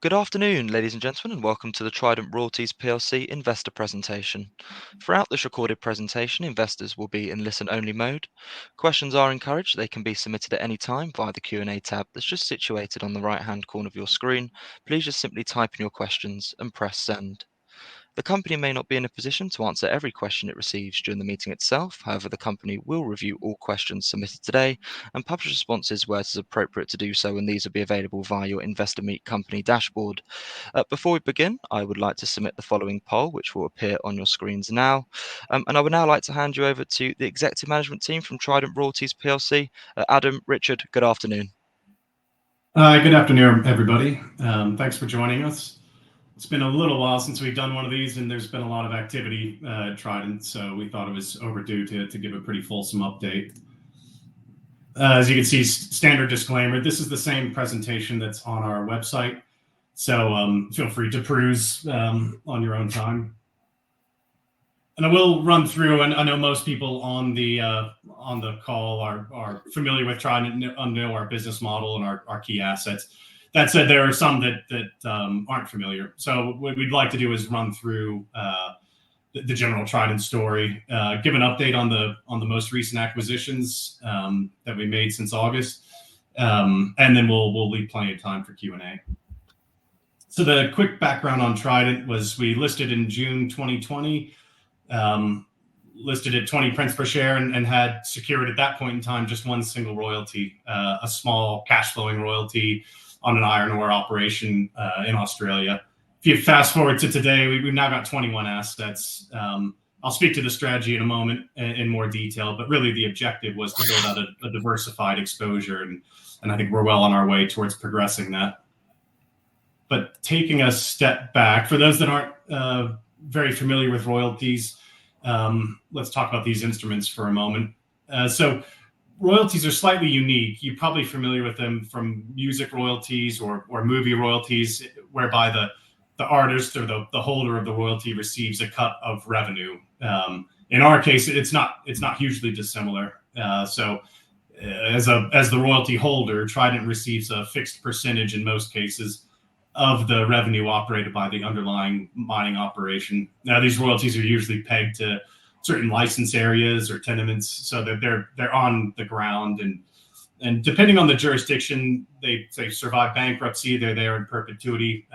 Good afternoon, ladies and gentlemen, and welcome to the Trident Royalties PLC investor presentation. Throughout this recorded presentation, investors will be in listen-only mode. Questions are encouraged. They can be submitted at any time via the Q&A tab that's just situated on the right-hand corner of your screen. Please just simply type in your questions and press send. The company may not be in a position to answer every question it receives during the meeting itself. However, the company will review all questions submitted today and publish responses where it is appropriate to do so, and these will be available via your Investor Meet Company dashboard. Before we begin, I would like to submit the following poll, which will appear on your screens now. And I would now like to hand you over to the executive management team from Trident Royalties PLC. Adam, Richard, good afternoon. Good afternoon, everybody. Thanks for joining us. It's been a little while since we've done one of these, and there's been a lot of activity at Trident, so we thought it was overdue to give a pretty fulsome update. As you can see, standard disclaimer, this is the same presentation that's on our website, so feel free to peruse on your own time. And I will run through, and I know most people on the call are familiar with Trident and know our business model and our key assets. That said, there are some that aren't familiar. So what we'd like to do is run through the general Trident story, give an update on the most recent acquisitions that we made since August, and then we'll leave plenty of time for Q&A. So the quick background on Trident was we listed in June 2020, listed at 20 pence per share, and had secured at that point in time just one single royalty, a small cash flowing royalty on an iron ore operation in Australia. If you fast forward to today, we've now got 21 assets. I'll speak to the strategy in a moment in more detail, but really the objective was to build out a diversified exposure, and I think we're well on our way towards progressing that. But taking a step back, for those that aren't very familiar with royalties, let's talk about these instruments for a moment. So royalties are slightly unique. You're probably familiar with them from music royalties or movie royalties, whereby the artist or the holder of the royalty receives a cut of revenue. In our case, it's not hugely dissimilar. So as the royalty holder, Trident receives a fixed percentage in most cases of the revenue operated by the underlying mining operation. Now, these royalties are usually pegged to certain license areas or tenements, so that they're on the ground, and depending on the jurisdiction, they survive bankruptcy, they're there in perpetuity.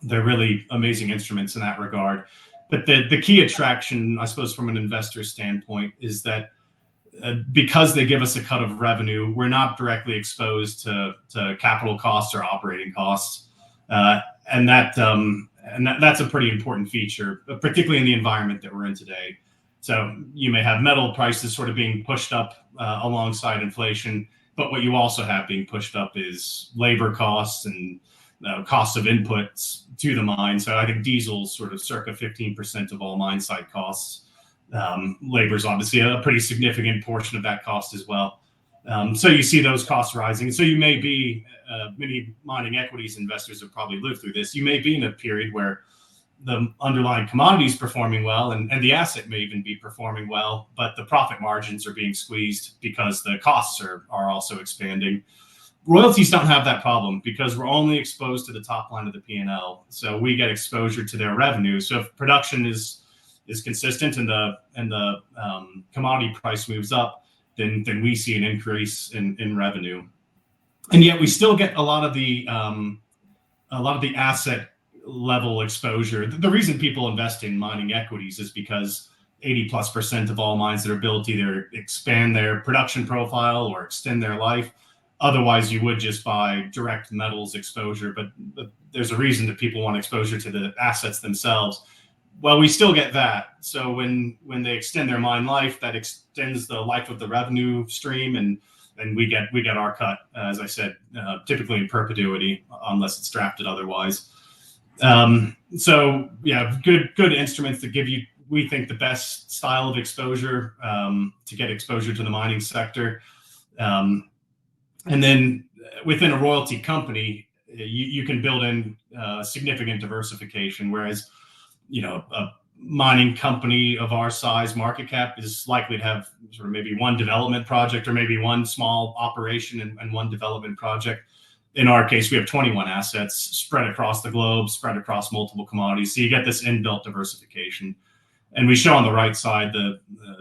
They're really amazing instruments in that regard. But the key attraction, I suppose, from an investor standpoint, is that because they give us a cut of revenue, we're not directly exposed to capital costs or operating costs, and that's a pretty important feature, particularly in the environment that we're in today. So you may have metal prices sort of being pushed up alongside inflation, but what you also have being pushed up is labor costs and costs of inputs to the mine. So I think diesel's sort of circa 15% of all mine site costs. Labor is obviously a pretty significant portion of that cost as well. So you see those costs rising. So you may be, many mining equities investors have probably lived through this. You may be in a period where the underlying commodity is performing well, and the asset may even be performing well, but the profit margins are being squeezed because the costs are also expanding. Royalties don't have that problem because we're only exposed to the top line of the P&L. So we get exposure to their revenue. So if production is consistent and the commodity price moves up, then we see an increase in revenue. And yet we still get a lot of the asset level exposure. The reason people invest in mining equities is because 80+% of all mines that are built either expand their production profile or extend their life. Otherwise, you would just buy direct metals exposure, but there's a reason that people want exposure to the assets themselves. Well, we still get that. So when they extend their mine life, that extends the life of the revenue stream, and we get our cut, as I said, typically in perpetuity, unless it's drafted otherwise. So yeah, good instruments that give you, we think, the best style of exposure to get exposure to the mining sector. And then within a royalty company, you can build in significant diversification, whereas a mining company of our size market cap is likely to have sort of maybe one development project or maybe one small operation and one development project. In our case, we have 21 assets spread across the globe, spread across multiple commodities. So you get this inbuilt diversification. And we show on the right side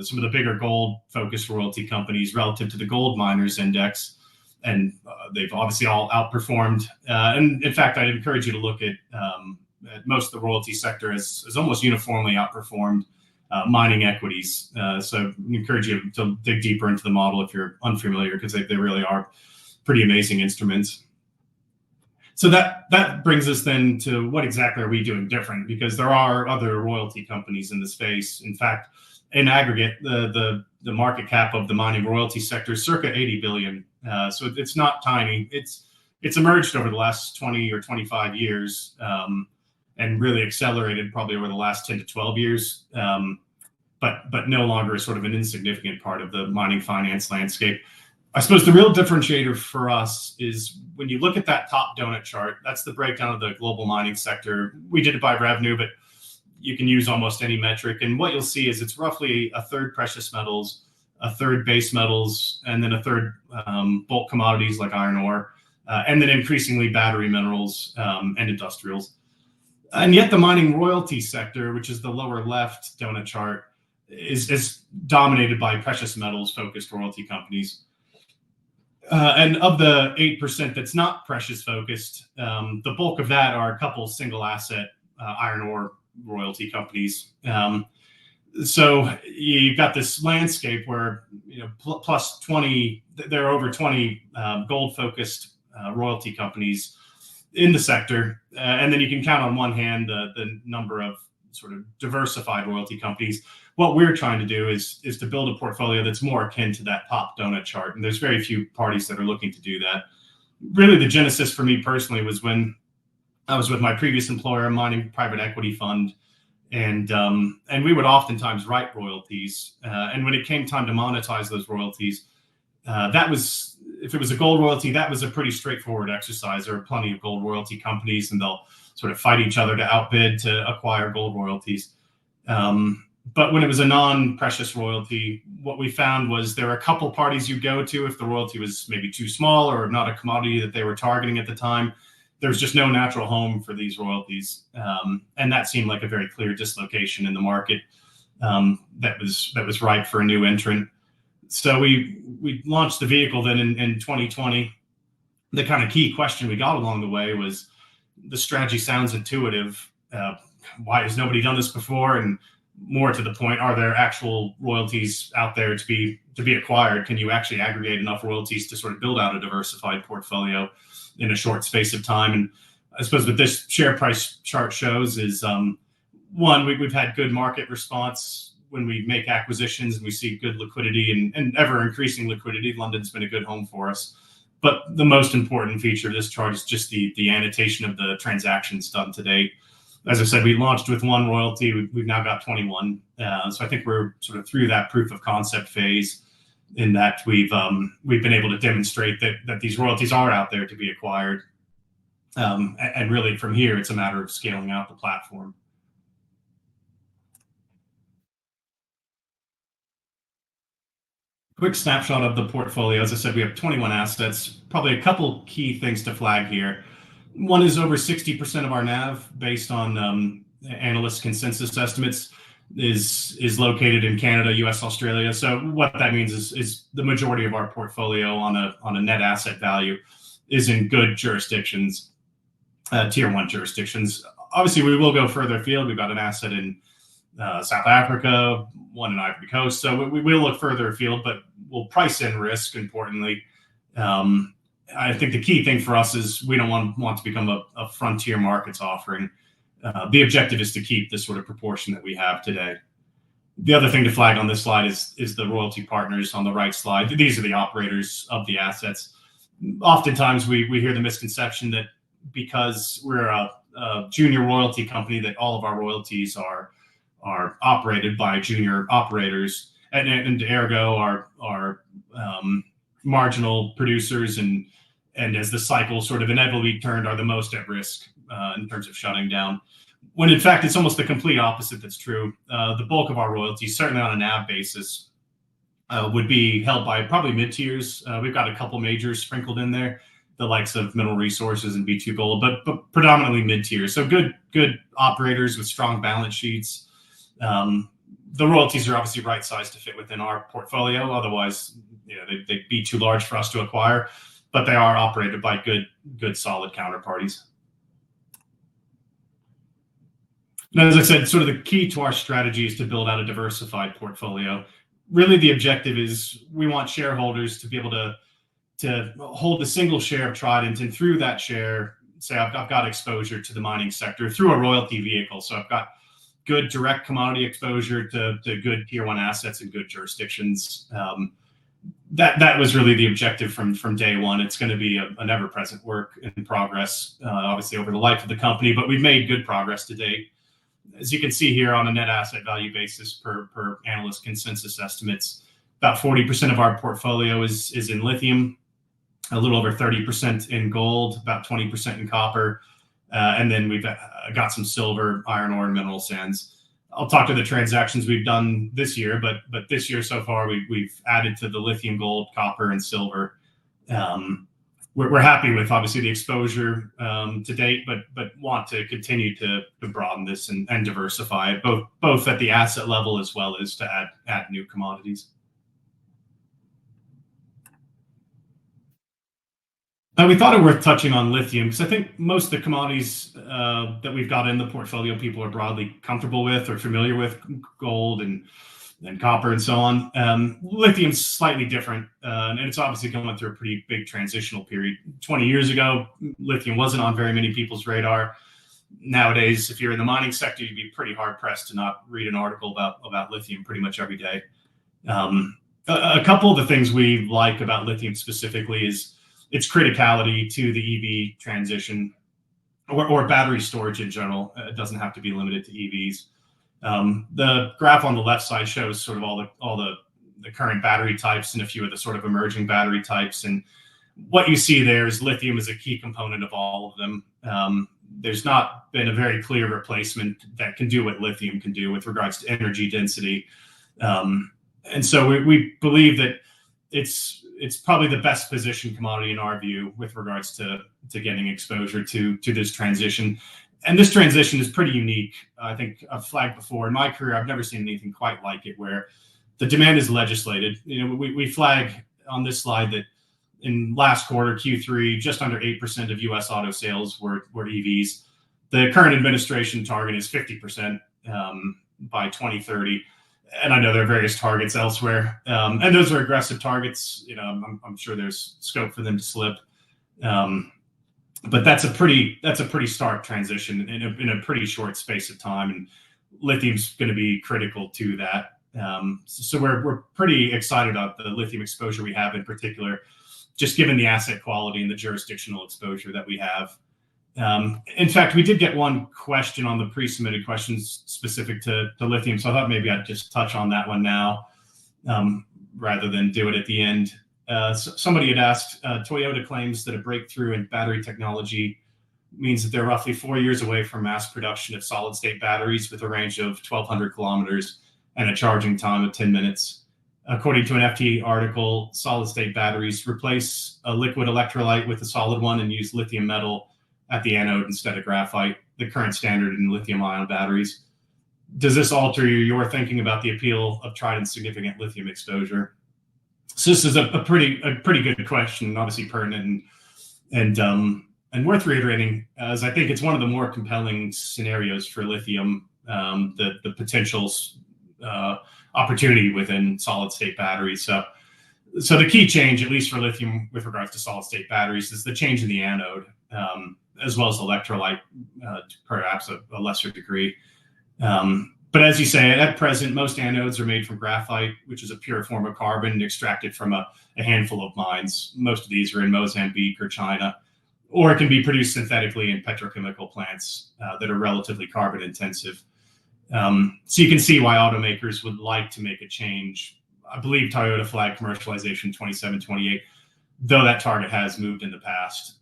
some of the bigger gold-focused royalty companies relative to the gold miners index. And they've obviously all outperformed. And in fact, I'd encourage you to look at most of the royalty sector has almost uniformly outperformed mining equities. So I encourage you to dig deeper into the model if you're unfamiliar, because they really are pretty amazing instruments. So that brings us then to what exactly are we doing different? Because there are other royalty companies in the space. In fact, in aggregate, the market cap of the mining royalty sector is circa 80 billion. So it's not tiny. It's emerged over the last 20 or 25 years and really accelerated probably over the last 10 to 12 years, but no longer sort of an insignificant part of the mining finance landscape. I suppose the real differentiator for us is when you look at that top donut chart, that's the breakdown of the global mining sector. We did it by revenue, but you can use almost any metric. And what you'll see is it's roughly a third precious metals, a third base metals, and then a third bulk commodities like iron ore, and then increasingly battery minerals and industrials. And yet the mining royalty sector, which is the lower left donut chart, is dominated by precious metals focused royalty companies. And of the 8% that's not precious focused, the bulk of that are a couple single asset iron ore royalty companies. So you've got this landscape where, plus 20, there are over 20 gold focused royalty companies in the sector. And then you can count on one hand the number of sort of diversified royalty companies. What we're trying to do is to build a portfolio that's more akin to that top donut chart. And there's very few parties that are looking to do that. Really, the genesis for me personally was when I was with my previous employer, a mining private equity fund. And we would oftentimes write royalties. And when it came time to monetize those royalties, if it was a gold royalty, that was a pretty straightforward exercise. There are plenty of gold royalty companies, and they'll sort of fight each other to outbid to acquire gold royalties. But when it was a non-precious royalty, what we found was there were a couple parties you go to if the royalty was maybe too small or not a commodity that they were targeting at the time. There was just no natural home for these royalties. And that seemed like a very clear dislocation in the market that was ripe for a new entrant. So we launched the vehicle then in 2020. The kind of key question we got along the way was, the strategy sounds intuitive. Why has nobody done this before? And more to the point, are there actual royalties out there to be acquired? Can you actually aggregate enough royalties to sort of build out a diversified portfolio in a short space of time? And I suppose what this share price chart shows is, one, we've had good market response when we make acquisitions and we see good liquidity and ever increasing liquidity. London's been a good home for us. But the most important feature of this chart is just the annotation of the transactions done to date. As I said, we launched with one royalty. We've now got 21. So I think we're sort of through that proof of concept phase, in that we've been able to demonstrate that these royalties are out there to be acquired. And really from here, it's a matter of scaling out the platform. Quick snapshot of the portfolio. As I said, we have 21 assets. Probably a couple key things to flag here. One is over 60% of our NAV, based on analyst consensus estimates, is located in Canada, US, Australia. So what that means is the majority of our portfolio on a net asset value is in good jurisdictions, tier 1 jurisdictions. Obviously, we will go further afield. We've got an asset in South Africa, one in Ivory Coast. So we will look further afield, but we'll price in risk, importantly. I think the key thing for us is we don't want to become a frontier markets offering. The objective is to keep this sort of proportion that we have today. The other thing to flag on this slide is the royalty partners on the right slide. These are the operators of the assets. Oftentimes we hear the misconception that because we're a junior royalty company, that all of our royalties are operated by junior operators, and ergo are marginal producers, and as the cycle sort of inevitably turned, are the most at risk in terms of shutting down. When in fact, it's almost the complete opposite that's true. The bulk of our royalties, certainly on a NAV basis, would be held by probably mid-tiers. We've got a couple majors sprinkled in there, the likes of Mineral Resources and B2 Gold, but predominantly mid-tier. So good operators with strong balance sheets. The royalties are obviously right-sized to fit within our portfolio. Otherwise, they'd be too large for us to acquire, but they are operated by good solid counterparties. And as I said, sort of the key to our strategy is to build out a diversified portfolio. Really, the objective is we want shareholders to be able to hold a single share of Trident, and through that share, say I've got exposure to the mining sector through a royalty vehicle. So I've got good direct commodity exposure to good tier one assets in good jurisdictions. That was really the objective from day one. It's going to be an ever-present work in progress, obviously over the life of the company, but we've made good progress to date. As you can see here on a net asset value basis per analyst consensus estimates, about 40% of our portfolio is in lithium, a little over 30% in gold, about 20% in copper, and then we've got some silver, iron ore, and mineral sands. I'll talk to the transactions we've done this year, but this year so far we've added to the lithium, gold, copper, and silver. We're happy with obviously the exposure to date, but want to continue to broaden this and diversify it, both at the asset level as well as to add new commodities. We thought it worth touching on lithium because I think most of the commodities that we've got in the portfolio people are broadly comfortable with or familiar with, gold and copper and so on. Lithium's slightly different, and it's obviously going through a pretty big transitional period. 20 years ago, lithium wasn't on very many people's radar. Nowadays, if you're in the mining sector, you'd be pretty hard pressed to not read an article about lithium pretty much every day. A couple of the things we like about lithium specifically is its criticality to the EV transition or battery storage in general. It doesn't have to be limited to EVs. The graph on the left side shows sort of all the current battery types and a few of the sort of emerging battery types. And what you see there is lithium is a key component of all of them. There's not been a very clear replacement that can do what lithium can do with regards to energy density. And so we believe that it's probably the best positioned commodity in our view with regards to getting exposure to this transition. And this transition is pretty unique. I think I've flagged before in my career, I've never seen anything quite like it, where the demand is legislated. We flag on this slide that in last quarter, Q3, just under 8% of US auto sales were EVs. The current administration target is 50% by 2030. And I know there are various targets elsewhere, and those are aggressive targets. I'm sure there's scope for them to slip, but that's a pretty stark transition in a pretty short space of time, and lithium's going to be critical to that. So we're pretty excited about the lithium exposure we have in particular, just given the asset quality and the jurisdictional exposure that we have. In fact, we did get one question on the pre-submitted questions specific to lithium, so I thought maybe I'd just touch on that one now rather than do it at the end. Somebody had asked, Toyota claims that a breakthrough in battery technology means that they're roughly 4 years away from mass production of solid-state batteries with a range of 1,200 kilometers and a charging time of 10 minutes. According to an FT article, solid-state batteries replace a liquid electrolyte with a solid one and use lithium metal at the anode instead of graphite, the current standard in lithium-ion batteries. Does this alter your thinking about the appeal of Trident's significant lithium exposure? So this is a pretty good question, obviously pertinent and worth reiterating, as I think it's one of the more compelling scenarios for lithium, the potential opportunity within solid-state batteries. So the key change, at least for lithium with regards to solid-state batteries, is the change in the anode, as well as electrolyte, perhaps a lesser degree. But as you say, at present, most anodes are made from graphite, which is a pure form of carbon extracted from a handful of mines. Most of these are in Mozambique or China, or it can be produced synthetically in petrochemical plants that are relatively carbon intensive. So you can see why automakers would like to make a change. I believe Toyota flagged commercialization 27, 28, though that target has moved in the past.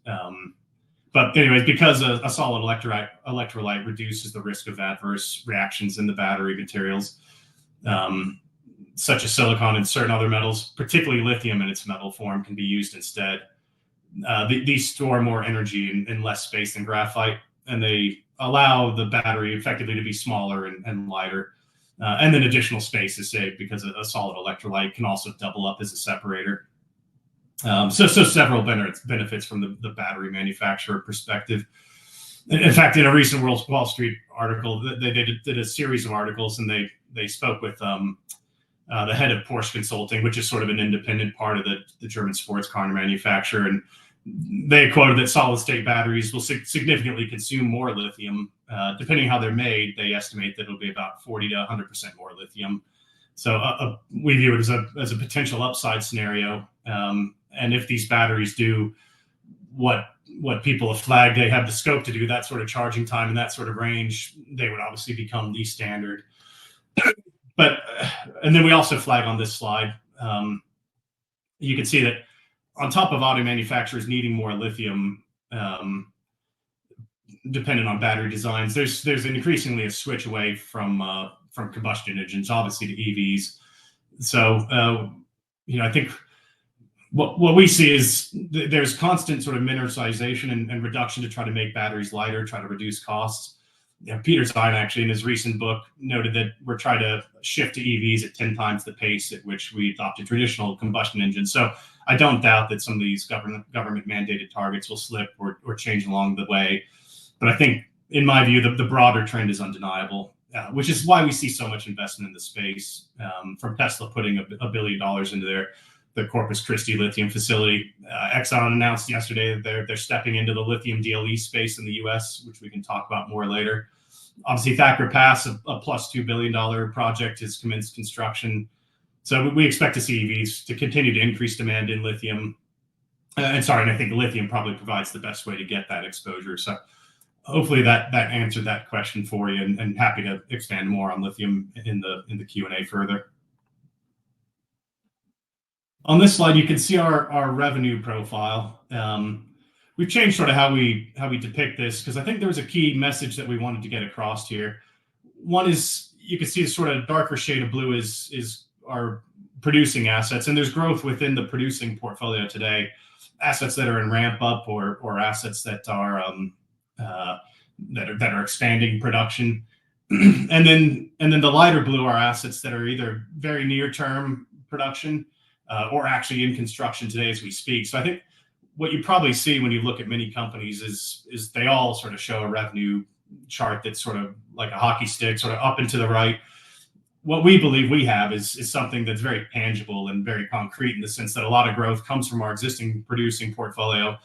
But anyways, because a solid electrolyte reduces the risk of adverse reactions in the battery materials, such as silicon and certain other metals, particularly lithium in its metal form, can be used instead. these store more energy in less space than graphite, and they allow the battery effectively to be smaller and lighter. And then additional space is saved because a solid electrolyte can also double up as a separator. So several benefits from the battery manufacturer perspective. In fact, in a recent Wall Street article, they did a series of articles, and they spoke with the head of Porsche Consulting, which is sort of an independent part of the German sports car manufacturer, and they quoted that solid-state batteries will significantly consume more lithium. Depending how they're made, they estimate that it'll be about 40 to 100% more lithium. So we view it as a potential upside scenario. And if these batteries do what people have flagged, they have the scope to do that sort of charging time and that sort of range, they would obviously become the standard. But and then we also flag on this slide, you can see that on top of auto manufacturers needing more lithium, dependent on battery designs, there's increasingly a switch away from combustion engines, obviously, to EVs. So I think what we see is there's constant sort of miniaturization and reduction to try to make batteries lighter, try to reduce costs. Peter Stein actually in his recent book noted that we're trying to shift to EVs at 10 times the pace at which we adopted traditional combustion engines. So I don't doubt that some of these government mandated targets will slip or change along the way. But I think, in my view, the broader trend is undeniable, which is why we see so much investment in the space, from Tesla putting $1 billion into their Corpus Christi lithium facility. Exxon announced yesterday that they're stepping into the lithium DLE space in the US, which we can talk about more later. Obviously, Thacker Pass, a plus $2 billion project, has commenced construction. So we expect to see EVs to continue to increase demand in lithium. And I think lithium probably provides the best way to get that exposure. So hopefully that answered that question for you, and happy to expand more on lithium in the Q&A further. On this slide, you can see our revenue profile. We've changed sort of how we depict this, because I think there was a key message that we wanted to get across here. One is, you can see the sort of darker shade of blue is our producing assets, and there's growth within the producing portfolio today. Assets that are in ramp up or assets that are expanding production, and then the lighter blue are assets that are either very near term production or actually in construction today as we speak. So I think what you probably see when you look at many companies is they all sort of show a revenue chart that's sort of like a hockey stick, sort of up and to the right. What we believe we have is something that's very tangible and very concrete, in the sense that a lot of growth comes from our existing producing portfolio,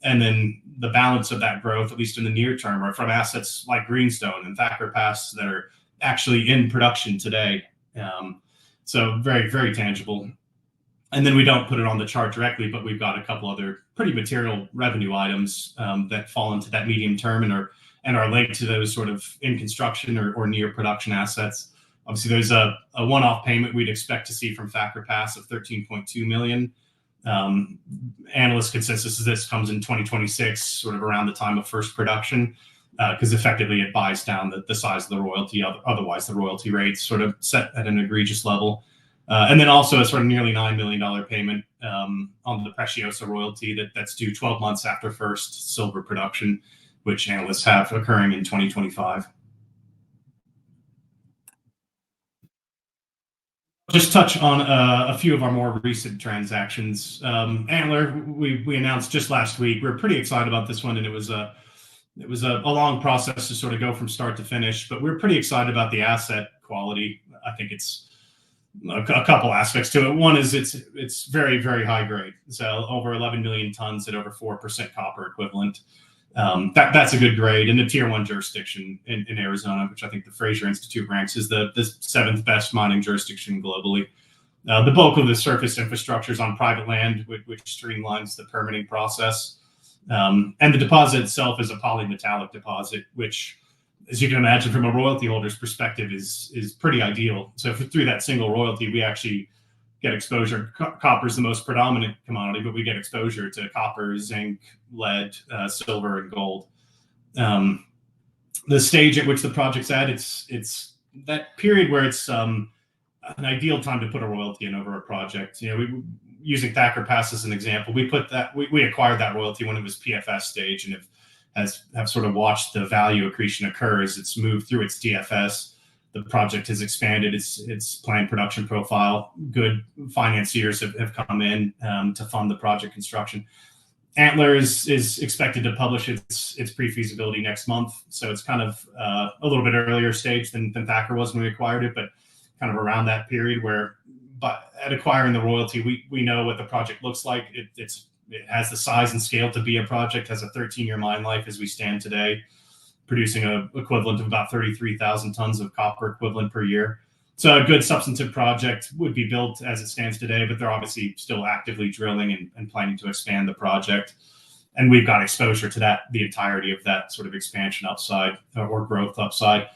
and then the balance of that growth, at least in the near term, are from assets like Greenstone and Thacker Pass that are actually in production today. So very, very tangible. And then we don't put it on the chart directly, but we've got a couple other pretty material revenue items that fall into that medium term and are linked to those sort of in construction or near production assets. Obviously, there's a one-off payment we'd expect to see from Thacker Pass of $13.2 million. Analyst consensus is this comes in 2026, sort of around the time of first production, because effectively it buys down the size of the royalty. Otherwise, the royalty rate's sort of set at an egregious level. And then also a sort of nearly $9 million payment on the Preciosa royalty that's due 12 months after first silver production, which analysts have occurring in 2025. Just touch on a few of our more recent transactions. Antler, we announced just last week. We're pretty excited about this one, and it was a long process to sort of go from start to finish, but we're pretty excited about the asset quality. I think it's a couple aspects to it. One is it's very, very high grade. So over 11 million tons at over 4% copper equivalent. That's a good grade in the tier 1 jurisdiction in Arizona, which I think the Fraser Institute ranks as the 7th best mining jurisdiction globally. The bulk of the surface infrastructure is on private land, which streamlines the permitting process. And the deposit itself is a polymetallic deposit, which, as you can imagine, from a royalty holder's perspective, is pretty ideal. So through that single royalty, we actually get exposure. Copper is the most predominant commodity, but we get exposure to copper, zinc, lead, silver, and gold. The stage at which the project's at, it's that period where it's an ideal time to put a royalty in over a project. using Thacker Pass as an example, we acquired that royalty when it was PFS stage, and have sort of watched the value accretion occur as it's moved through its DFS. The project has expanded its planned production profile. Good financiers have come in to fund the project construction. Antler is expected to publish its pre-feasibility next month, so it's kind of a little bit earlier stage than Thacker was when we acquired it, but kind of around that period where, but at acquiring the royalty, we know what the project looks like. It has the size and scale to be a project, has a 13-year mine life as we stand today, producing an equivalent of about 33,000 tons of copper equivalent per year. So a good substantive project would be built as it stands today, but they're obviously still actively drilling and planning to expand the project. And we've got exposure to that, the entirety of that sort of expansion upside or growth upside.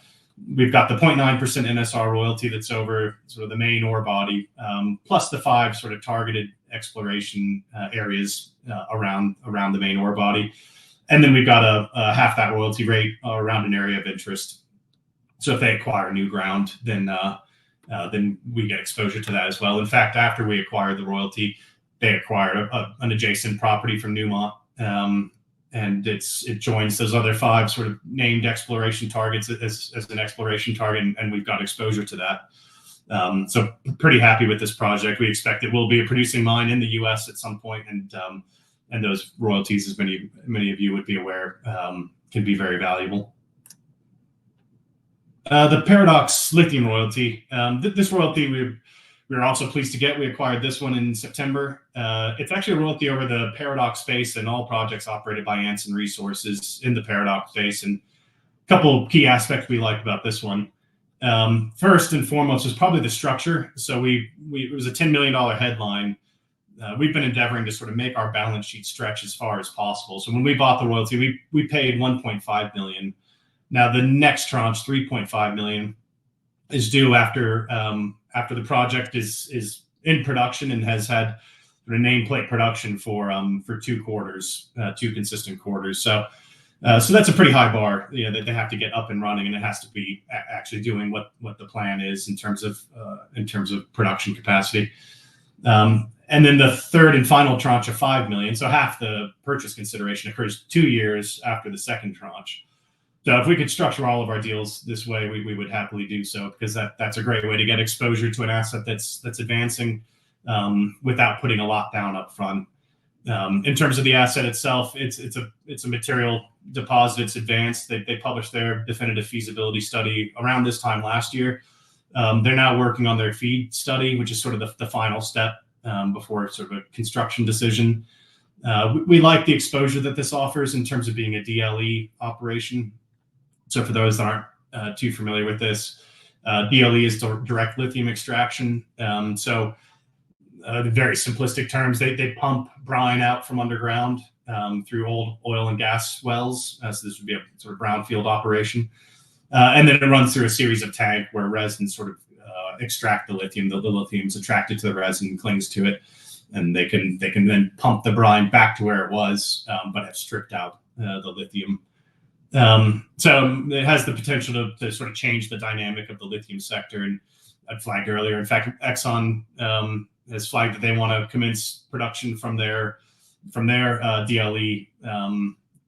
We've got the 0.9% NSR royalty that's over sort of the main ore body, plus the 5 sort of targeted exploration areas around the main ore body. And then we've got a half that royalty rate around an area of interest. So if they acquire new ground, then we get exposure to that as well. In fact, after we acquired the royalty, they acquired an adjacent property from Newmont, and it joins those other 5 sort of named exploration targets as an exploration target, and we've got exposure to that. So pretty happy with this project. We expect it will be a producing mine in the U.S. at some point, and those royalties, as many of you would be aware, can be very valuable. The Paradox lithium royalty. This royalty we were also pleased to get. We acquired this one in September. It's actually a royalty over the Paradox space and all projects operated by Anson Resources in the Paradox space. And a couple of key aspects we like about this one. First and foremost is probably the structure. So it was a $10 million headline. We've been endeavoring to sort of make our balance sheet stretch as far as possible. So when we bought the royalty, we paid $1.5 million. Now the next tranche, $3.5 million, is due after the project is in production and has had sort of nameplate production for 2 quarters, 2 consistent quarters. So that's a pretty high bar, that they have to get up and running, and it has to be actually doing what the plan is in terms of production capacity. And then the third and final tranche of $5 million, so half the purchase consideration, occurs 2 years after the second tranche. So if we could structure all of our deals this way, we would happily do so, because that's a great way to get exposure to an asset that's advancing without putting a lot down up front. In terms of the asset itself, it's a material deposit. It's advanced. They published their definitive feasibility study around this time last year. They're now working on their FEED study, which is sort of the final step before sort of a construction decision. We like the exposure that this offers in terms of being a DLE operation. So for those that aren't too familiar with this, DLE is direct lithium extraction. So in very simplistic terms, they pump brine out from underground through old oil and gas wells. So this would be a sort of brownfield operation. And then it runs through a series of tanks where resin sort of extract the lithium. The lithium's attracted to the resin, clings to it, and they can then pump the brine back to where it was, but have stripped out the lithium. So it has the potential to sort of change the dynamic of the lithium sector. And I'd flagged earlier, in fact, Exxon has flagged that they want to commence production from their DLE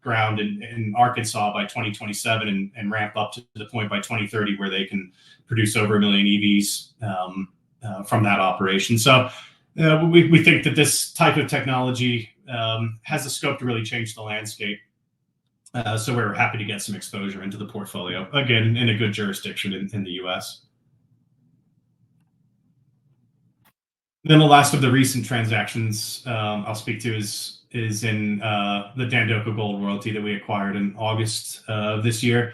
ground in Arkansas by 2027 and ramp up to the point by 2030 where they can produce over 1 million EVs from that operation. So we think that this type of technology has the scope to really change the landscape. So we're happy to get some exposure into the portfolio, again, in a good jurisdiction in the US. Then the last of the recent transactions I'll speak to is in the Dandoka Gold royalty that we acquired in August this year.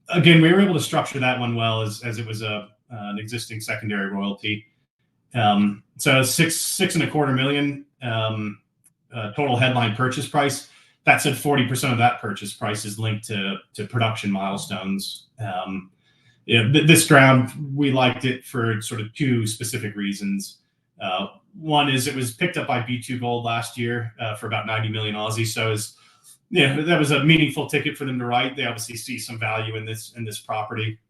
Again, we were able to structure that one well as it was an existing secondary royalty. So $6.25 million total headline purchase price. That said, 40% of that purchase price is linked to production milestones. This ground, we liked it for sort of 2 specific reasons. One is it was picked up by B2 Gold last year for about 90 million Aussie. So that was a meaningful ticket for them to write. They obviously see some value in this property,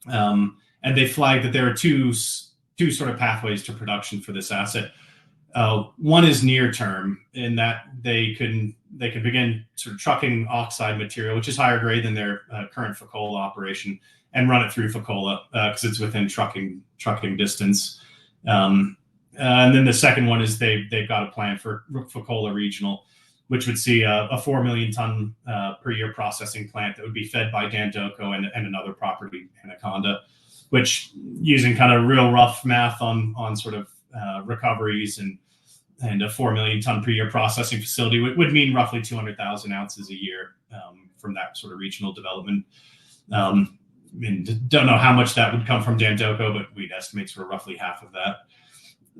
and they flagged that there are two sort of pathways to production for this asset. One is near term in that they can begin sort of trucking oxide material, which is higher grade than their current Fekola operation, and run it through Fekola because it's within trucking distance. And then the second one is they've got a plan for Fekola Regional, which would see a 4 million ton per year processing plant that would be fed by Dandoko and another property, Anaconda, which, using kind of real rough math on sort of recoveries and a 4 million ton per year processing facility would mean roughly 200,000 ounces a year from that sort of regional development. And don't know how much that would come from Dandoko, but we'd estimate sort of roughly half of that.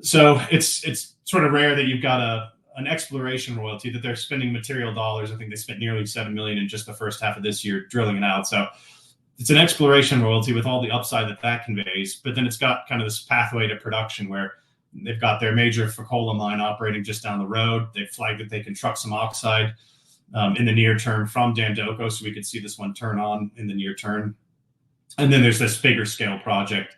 So it's sort of rare that you've got an exploration royalty that they're spending material dollars. I think they spent nearly $7 million in just the first half of this year drilling it out. So it's an exploration royalty with all the upside that conveys, but then it's got kind of this pathway to production where they've got their major Fekola mine operating just down the road. They've flagged that they can truck some oxide in the near term from Dandoko, so we could see this one turn on in the near term. And then there's this bigger scale project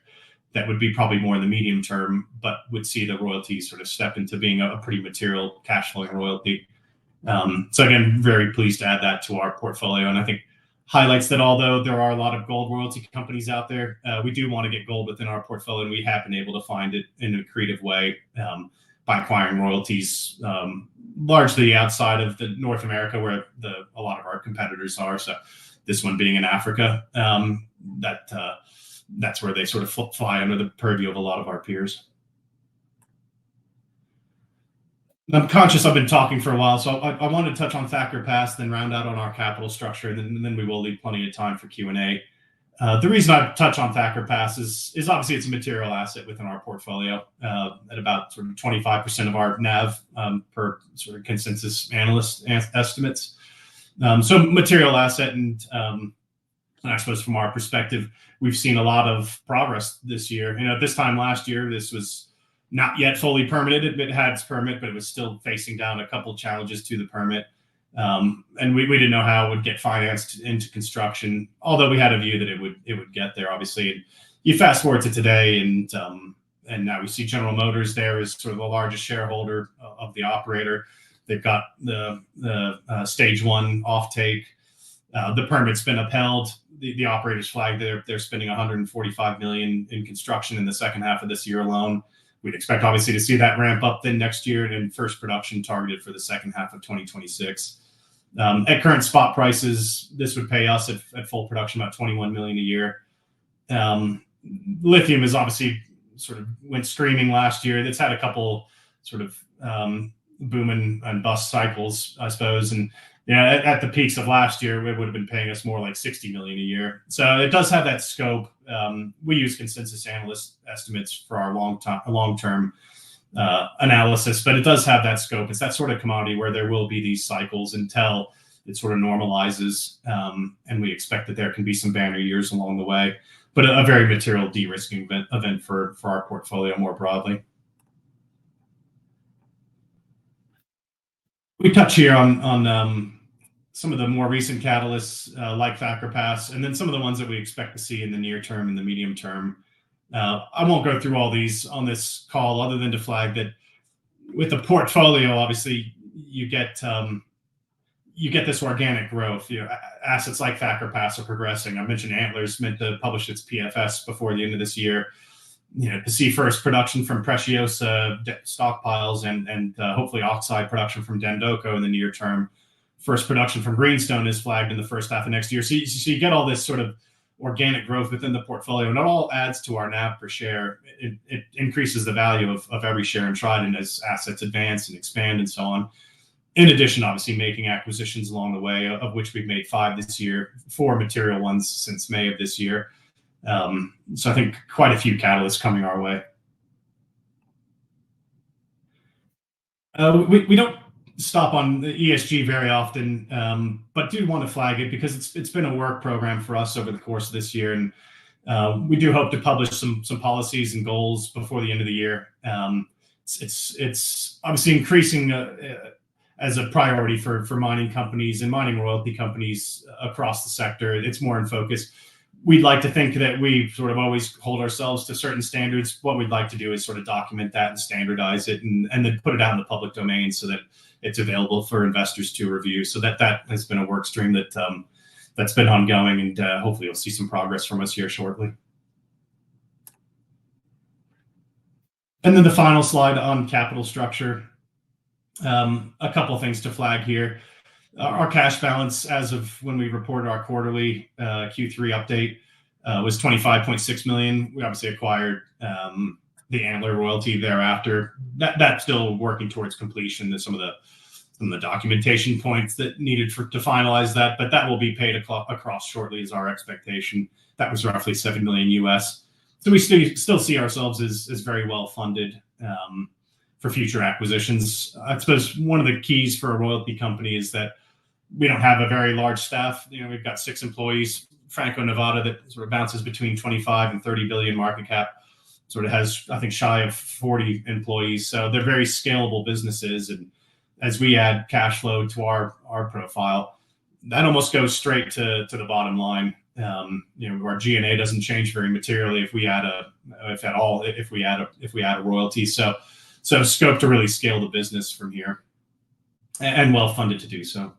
that would be probably more in the medium term, but would see the royalty sort of step into being a pretty material cash flowing royalty. So again, very pleased to add that to our portfolio. And I think highlights that although there are a lot of gold royalty companies out there, we do want to get gold within our portfolio, and we have been able to find it in a creative way by acquiring royalties largely outside of the North America, where a lot of our competitors are. So this one being in Africa, that's where they sort of fly under the purview of a lot of our peers. I'm conscious I've been talking for a while, so I want to touch on Thacker Pass, then round out on our capital structure, and then we will leave plenty of time for Q&A. The reason I touch on Thacker Pass is obviously it's a material asset within our portfolio at about sort of 25% of our NAV per sort of consensus analyst estimates. So material asset, and I suppose from our perspective, we've seen a lot of progress this year. You know, this time last year, this was not yet fully permitted. It had its permit, but it was still facing down a couple of challenges to the permit. And we didn't know how it would get financed into construction, although we had a view that it would get there, obviously. And you fast forward to today, and now we see General Motors there as sort of the largest shareholder of the operator. They've got the stage one offtake. The permit's been upheld. The operators flagged they're spending $145 million in construction in the second half of this year alone. We'd expect, obviously, to see that ramp up then next year, and first production targeted for the second half of 2026. At current spot prices, this would pay us at full production about $21 million a year. Lithium is obviously sort of went screaming last year. It's had a couple sort of boom and bust cycles, I suppose. And at the peaks of last year, it would have been paying us more like $60 million a year. So it does have that scope. We use consensus analyst estimates for our long-term analysis, but it does have that scope. It's that sort of commodity where there will be these cycles until it sort of normalizes, and we expect that there can be some banner years along the way, but a very material de-risking event for our portfolio more broadly. We touch here on some of the more recent catalysts like Thacker Pass, and then some of the ones that we expect to see in the near term and the medium term. I won't go through all these on this call, other than to flag that with the portfolio, obviously you get this organic growth. Assets like Thacker Pass are progressing. I mentioned Antler's meant to publish its PFS before the end of this year. To see first production from Preciosa stockpiles and hopefully oxide production from Dandoko in the near term. First production from Greenstone is flagged in the first half of next year. So you get all this sort of organic growth within the portfolio, and it all adds to our NAV per share. It increases the value of every share in Trident as assets advance and expand and so on. In addition, obviously, making acquisitions along the way, of which we've made 5 this year, 4 material ones since May of this year. So I think quite a few catalysts coming our way. We don't stop on the ESG very often, but do want to flag it because it's been a work program for us over the course of this year, and we do hope to publish some policies and goals before the end of the year. It's obviously increasing as a priority for mining companies and mining royalty companies across the sector. It's more in focus. we'd like to think that we sort of always hold ourselves to certain standards. What we'd like to do is sort of document that and standardize it, and then put it out in the public domain so that it's available for investors to review. So that has been a work stream that's been ongoing, and hopefully you'll see some progress from us here shortly. And then the final slide on capital structure. A couple of things to flag here. Our cash balance as of when we reported our quarterly Q3 update was 25.6 million. We obviously acquired the Antler royalty thereafter. That's still working towards completion. There's some of the documentation points that needed to finalize that, but that will be paid across shortly is our expectation. That was roughly $7 million US. So we still see ourselves as very well funded for future acquisitions. I suppose one of the keys for a royalty company is that we don't have a very large staff. We've got 6 employees. Franco-Nevada, that sort of bounces between 25 and 30 billion market cap, sort of has, I think, shy of 40 employees. So they're very scalable businesses. And as we add cash flow to our profile, that almost goes straight to the bottom line. Our G&A doesn't change very materially if we add a royalty. So scope to really scale the business from here, and well funded to do so.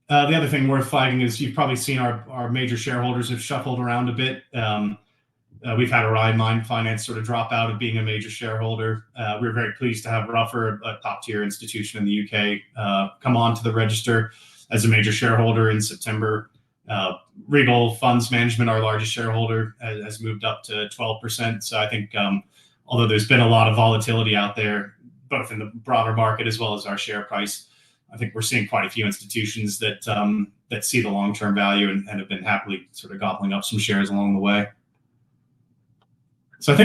The other thing worth flagging is you've probably seen our major shareholders have shuffled around a bit. We've had Orion Mine Finance sort of drop out of being a major shareholder. We're very pleased to have Ruffer, a top-tier institution in the UK, come on to the register as a major shareholder in September. Regal Funds Management, our largest shareholder, has moved up to 12%. So I think although there's been a lot of volatility out there, both in the broader market as well as our share price, I think we're seeing quite a few institutions that see the long-term value and have been happily sort of gobbling up some shares along the way. So I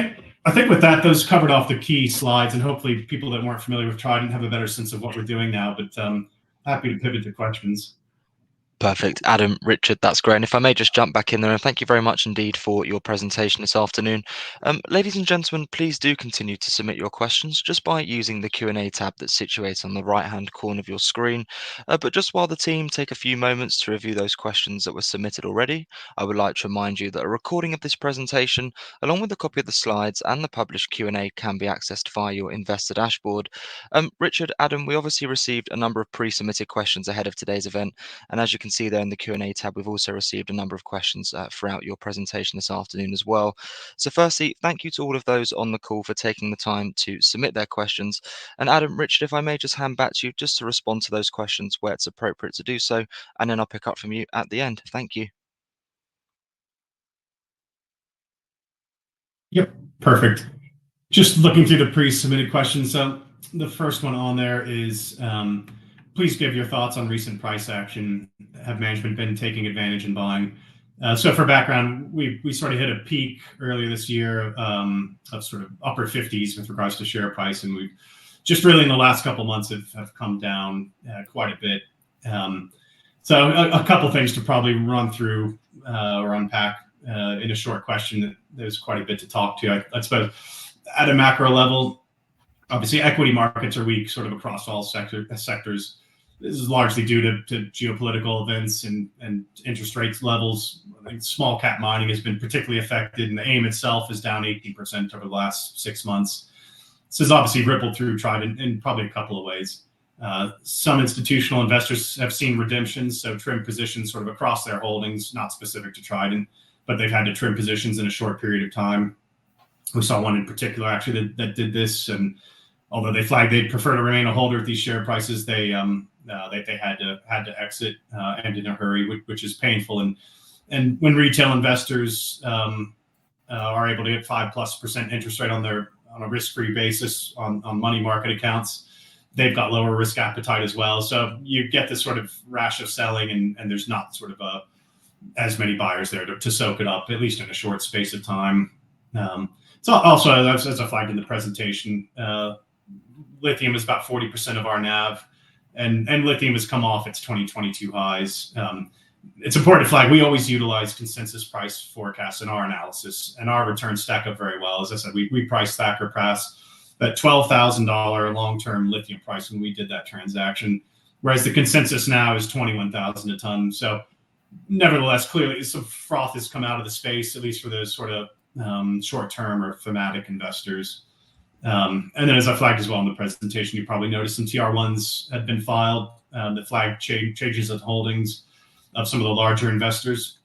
think with that, those covered off the key slides, and hopefully people that weren't familiar with Trident have a better sense of what we're doing now. But happy to pivot to questions. Perfect. Adam, Richard, that's great. And if I may just jump back in there, and thank you very much indeed for your presentation this afternoon. Ladies and gentlemen, please do continue to submit your questions just by using the Q&A tab that's situated on the right-hand corner of your screen. But just while the team take a few moments to review those questions that were submitted already, I would like to remind you that a recording of this presentation, along with a copy of the slides and the published Q&A, can be accessed via your investor dashboard. Richard, Adam, we obviously received a number of pre-submitted questions ahead of today's event. And as you can see there in the Q&A tab, we've also received a number of questions throughout your presentation this afternoon as well. So firstly, thank you to all of those on the call for taking the time to submit their questions. And Adam, Richard, if I may just hand back to you just to respond to those questions where it's appropriate to do so, and then I'll pick up from you at the end. Thank you. Yep, perfect. Just looking through the pre-submitted questions. So the first one on there is, please give your thoughts on recent price action. Have management been taking advantage and buying? So for background, we sort of hit a peak earlier this year of sort of upper 50s with regards to share price, and we've just really in the last couple of months have come down quite a bit. So a couple things to probably run through or unpack in a short question. There's quite a bit to talk to. I suppose at a macro level, obviously equity markets are weak sort of across all sectors. This is largely due to geopolitical events and interest rates levels. I think small cap mining has been particularly affected, and the AIM itself is down 18% over the last 6 months. This has obviously rippled through Trident in probably a couple of ways. Some institutional investors have seen redemptions, so trim positions sort of across their holdings, not specific to Trident, but they've had to trim positions in a short period of time. We saw one in particular actually that did this, and although they flagged they'd prefer to remain a holder at these share prices, they had to exit and in a hurry, which is painful. And when retail investors are able to get 5+% interest rate on a risk-free basis on money market accounts, they've got lower risk appetite as well. So you get this sort of rash of selling, and there's not sort of as many buyers there to soak it up, at least in a short space of time. So also, as I flagged in the presentation, lithium is about 40% of our NAV, and lithium has come off its 2022 highs. It's important to flag we always utilize consensus price forecasts in our analysis, and our returns stack up very well. As I said, we priced Thacker Pass at $12,000 long-term lithium price when we did that transaction, whereas the consensus now is $21,000 a ton. So nevertheless, clearly some froth has come out of the space, at least for those sort of short-term or thematic investors. And then, as I flagged as well in the presentation, you probably noticed some TR1s had been filed that flagged changes of holdings of some of the larger investors.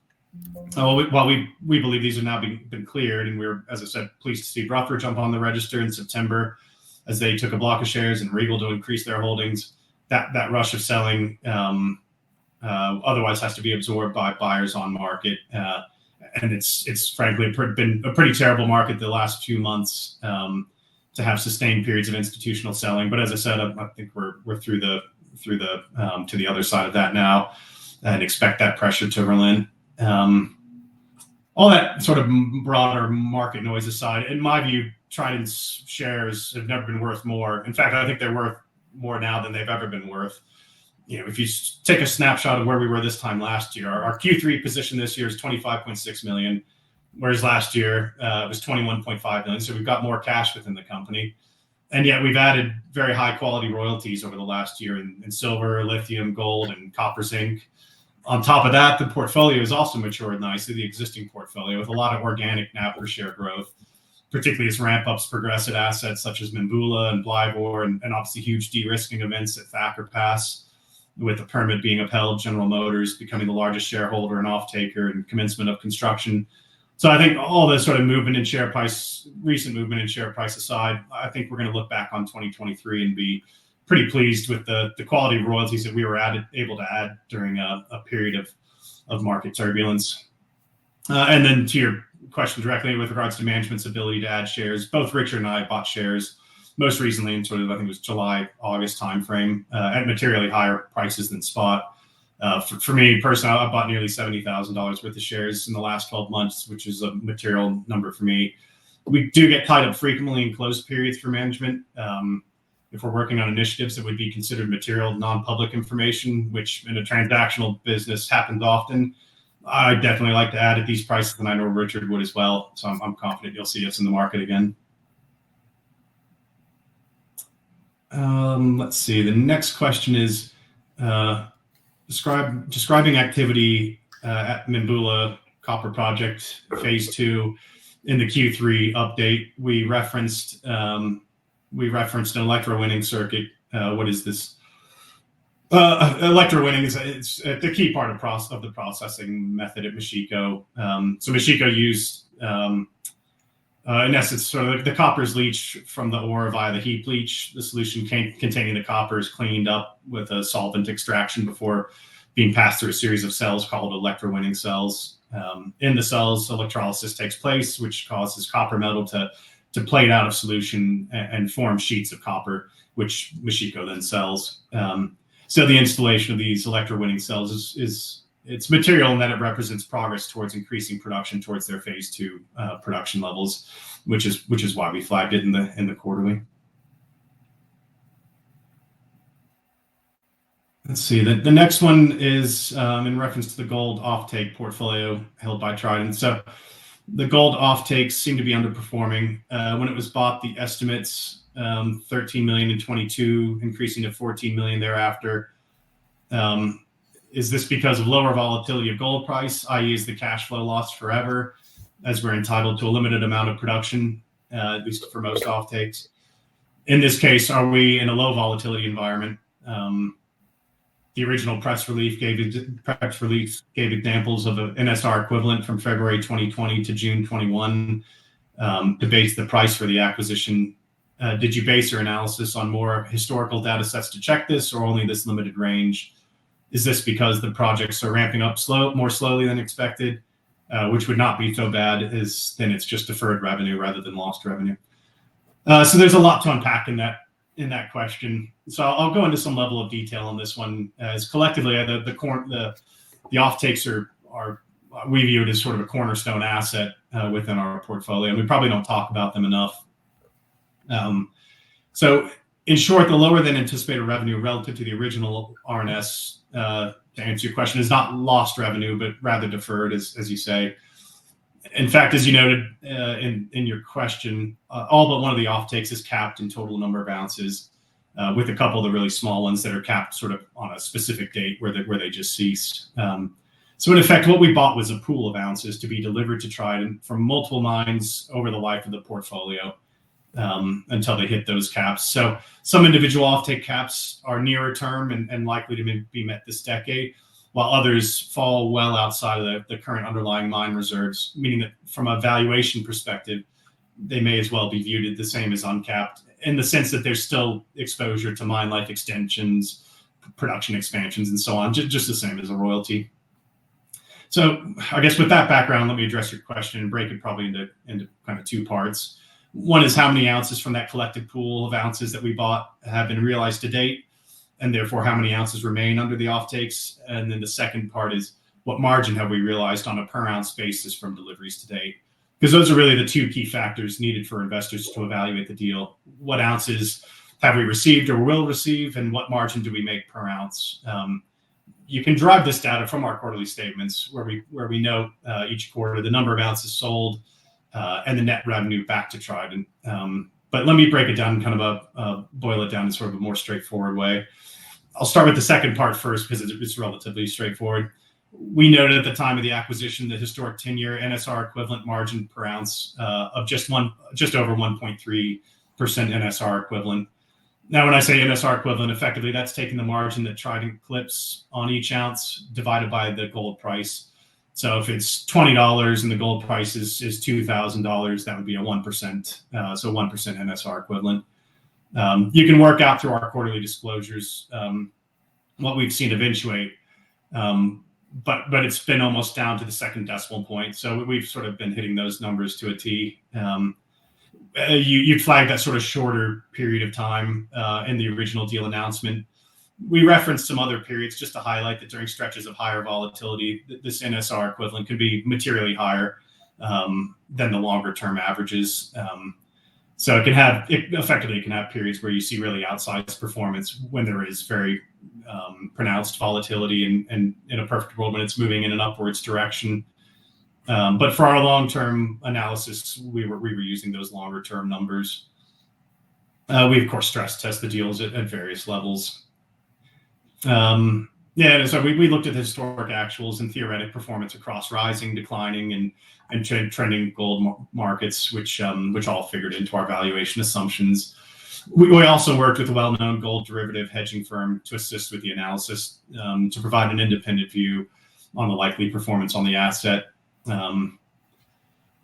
While we believe these have now been cleared, and we're, as I said, pleased to see Ruther jump on the register in September as they took a block of shares and Regal to increase their holdings. That rush of selling otherwise has to be absorbed by buyers on market. And it's frankly been a pretty terrible market the last few months to have sustained periods of institutional selling. But as I said, I think we're through the to the other side of that now, and expect that pressure to relent. All that sort of broader market noise aside, in my view, Trident's shares have never been worth more. In fact, I think they're worth more now than they've ever been worth. If you take a snapshot of where we were this time last year, our Q3 position this year is 25.6 million, whereas last year it was 21.5 million. So we've got more cash within the company. And yet we've added very high quality royalties over the last year in silver, lithium, gold, and copper, zinc. On top of that, the portfolio has also matured nicely, the existing portfolio, with a lot of organic NAV per share growth, particularly as ramp-ups progress at assets such as Mimbula and Blyvor, and obviously huge de-risking events at Thacker Pass, with the permit being upheld, General Motors becoming the largest shareholder and off-taker, and commencement of construction. So I think all this sort of movement in share price, recent movement in share price aside, I think we're going to look back on 2023 and be pretty pleased with the quality of royalties that we were able to add during a period of market turbulence. And then to your question directly with regards to management's ability to add shares, both Richard and I bought shares most recently in sort of, I think it was July, August timeframe at materially higher prices than spot. For me personally, I bought nearly $70,000 worth of shares in the last 12 months, which is a material number for me. We do get tied up frequently in closed periods for management. If we're working on initiatives that would be considered material non-public information, which in a transactional business happens often, I definitely like to add at these prices, and I know Richard would as well. So I'm confident you'll see us in the market again. Let's see. The next question is describing activity at Mimbula Copper Project Phase 2 in the Q3 update. We referenced an electrowinning circuit. What is this? Electrowinning is the key part of the processing method at Mashiko. So Mashiko used, in essence, sort of the copper is leached from the ore via the heap leach. The solution containing the copper is cleaned up with a solvent extraction before being passed through a series of cells called electrowinning cells. In the cells, electrolysis takes place, which causes copper metal to plate out of solution and form sheets of copper, which Mashiko then sells. So the installation of these electrowinning cells it's material in that it represents progress towards increasing production towards their phase 2 production levels, which is why we flagged it in the quarterly. Let's see. The next one is in reference to the gold offtake portfolio held by Trident. So the gold offtakes seem to be underperforming. When it was bought, the estimates 13 million in 22, increasing to 14 million thereafter. Is this because of lower volatility of gold price, i.e. is the cash flow lost forever, as we're entitled to a limited amount of production, at least for most offtakes? In this case, are we in a low volatility environment? The original press release gave examples of an NSR equivalent from February 2020 to June 21 to base the price for the acquisition. Did you base your analysis on more historical data sets to check this, or only this limited range? Is this because the projects are ramping up more slowly than expected, which would not be so bad, then it's just deferred revenue rather than lost revenue? So there's a lot to unpack in that question. So I'll go into some level of detail on this one. As collectively, the offtakes are we view it as sort of a cornerstone asset within our portfolio, and we probably don't talk about them enough. So in short, the lower than anticipated revenue relative to the original RNS, to answer your question, is not lost revenue, but rather deferred, as you say. In fact, as you noted in your question, all but one of the offtakes is capped in total number of ounces, with a couple of the really small ones that are capped sort of on a specific date where they just cease. So in effect, what we bought was a pool of ounces to be delivered to Trident from multiple mines over the life of the portfolio until they hit those caps. So some individual offtake caps are nearer term and likely to be met this decade, while others fall well outside of the current underlying mine reserves, meaning that from a valuation perspective, they may as well be viewed the same as uncapped, in the sense that there's still exposure to mine life extensions, production expansions, and so on, just the same as a royalty. So I guess with that background, let me address your question and break it probably into kind of two parts. One is how many ounces from that collective pool of ounces that we bought have been realized to date, and therefore how many ounces remain under the offtakes. And then the second part is what margin have we realized on a per ounce basis from deliveries to date? Because those are really the two key factors needed for investors to evaluate the deal. What ounces have we received or will receive, and what margin do we make per ounce? You can derive this data from our quarterly statements, where we note each quarter the number of ounces sold and the net revenue back to Trident. But let me break it down, kind of boil it down in sort of a more straightforward way. I'll start with the second part first because it's relatively straightforward. We noted at the time of the acquisition the historic 10-year NSR equivalent margin per ounce of just over 1.3% NSR equivalent. Now, when I say NSR equivalent, effectively that's taking the margin that Trident clips on each ounce divided by the gold price. So if it's $20 and the gold price is $2,000, that would be a 1%, so 1% NSR equivalent. You can work out through our quarterly disclosures what we've seen eventuate, but it's been almost down to the second decimal point. So we've sort of been hitting those numbers to a T. You flagged that sort of shorter period of time in the original deal announcement. We referenced some other periods just to highlight that during stretches of higher volatility, this NSR equivalent could be materially higher than the longer term averages. So it effectively can have periods where you see really outsized performance when there is very pronounced volatility, and in a perfect world when it's moving in an upwards direction. But for our long-term analysis, we were using those longer-term numbers. We of course stress test the deals at various levels. So we looked at the historic actuals and theoretic performance across rising, declining, and trending gold markets, which all figured into our valuation assumptions. We also worked with a well-known gold derivative hedging firm to assist with the analysis, to provide an independent view on the likely performance on the asset.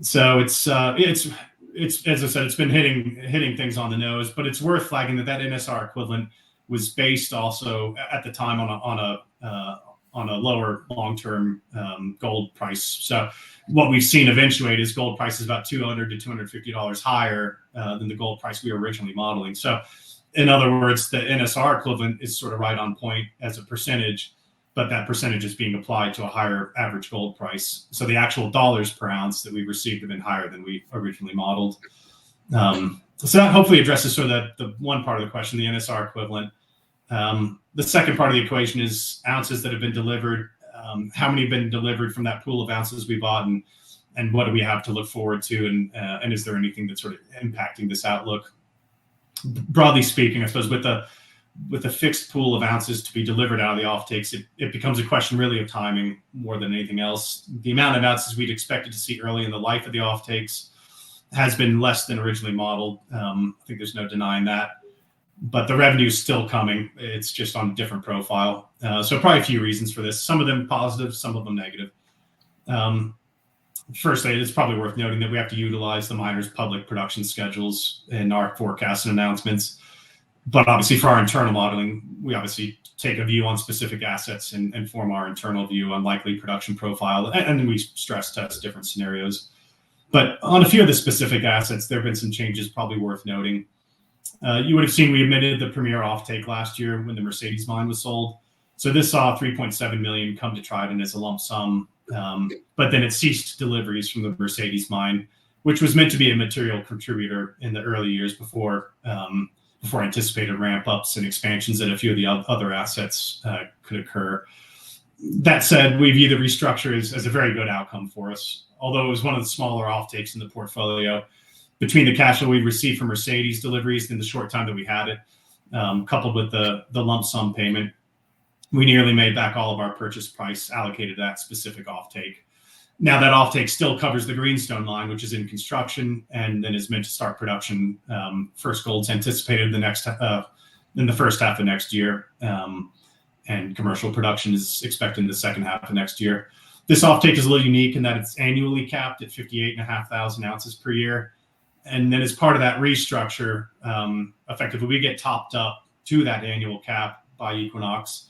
So it's as I said, it's been hitting things on the nose, but it's worth flagging that NSR equivalent was based also at the time on a lower long-term gold price. So what we've seen eventuate is gold price is about $200 to $250 higher than the gold price we were originally modeling. So in other words, the NSR equivalent is sort of right on point as a percentage, but that percentage is being applied to a higher average gold price. So the actual dollars per ounce that we received have been higher than we originally modeled. So that hopefully addresses sort of the one part of the question, the NSR equivalent. The second part of the equation is ounces that have been delivered. How many have been delivered from that pool of ounces we bought, and what do we have to look forward to, and is there anything that's sort of impacting this outlook? Broadly speaking, I suppose with the fixed pool of ounces to be delivered out of the offtakes, it becomes a question really of timing more than anything else. The amount of ounces we'd expected to see early in the life of the offtakes has been less than originally modeled. I think there's no denying that. But the revenue is still coming. It's just on a different profile. So probably a few reasons for this. Some of them positive, some of them negative. Firstly, it's probably worth noting that we have to utilize the miners' public production schedules in our forecasts and announcements. But obviously for our internal modeling, we obviously take a view on specific assets and form our internal view on likely production profile. And then we stress test different scenarios. But on a few of the specific assets, there have been some changes probably worth noting. You would have seen we admitted the premier offtake last year when the Mercedes mine was sold. So this saw $3.7 million come to Trident as a lump sum, but then it ceased deliveries from the Mercedes mine, which was meant to be a material contributor in the early years before anticipated ramp-ups and expansions at a few of the other assets could occur. That said, we view the restructure as a very good outcome for us. Although it was one of the smaller offtakes in the portfolio, between the cash flow we received from Mercedes deliveries in the short time that we had it, coupled with the lump sum payment, we nearly made back all of our purchase price allocated to that specific offtake. Now that offtake still covers the Greenstone line, which is in construction and then is meant to start production. First gold's anticipated in the first half of next year, and commercial production is expected in the second half of next year. This offtake is a little unique in that it's annually capped at 58,500 ounces per year. And then as part of that restructure, effectively we get topped up to that annual cap by Equinox.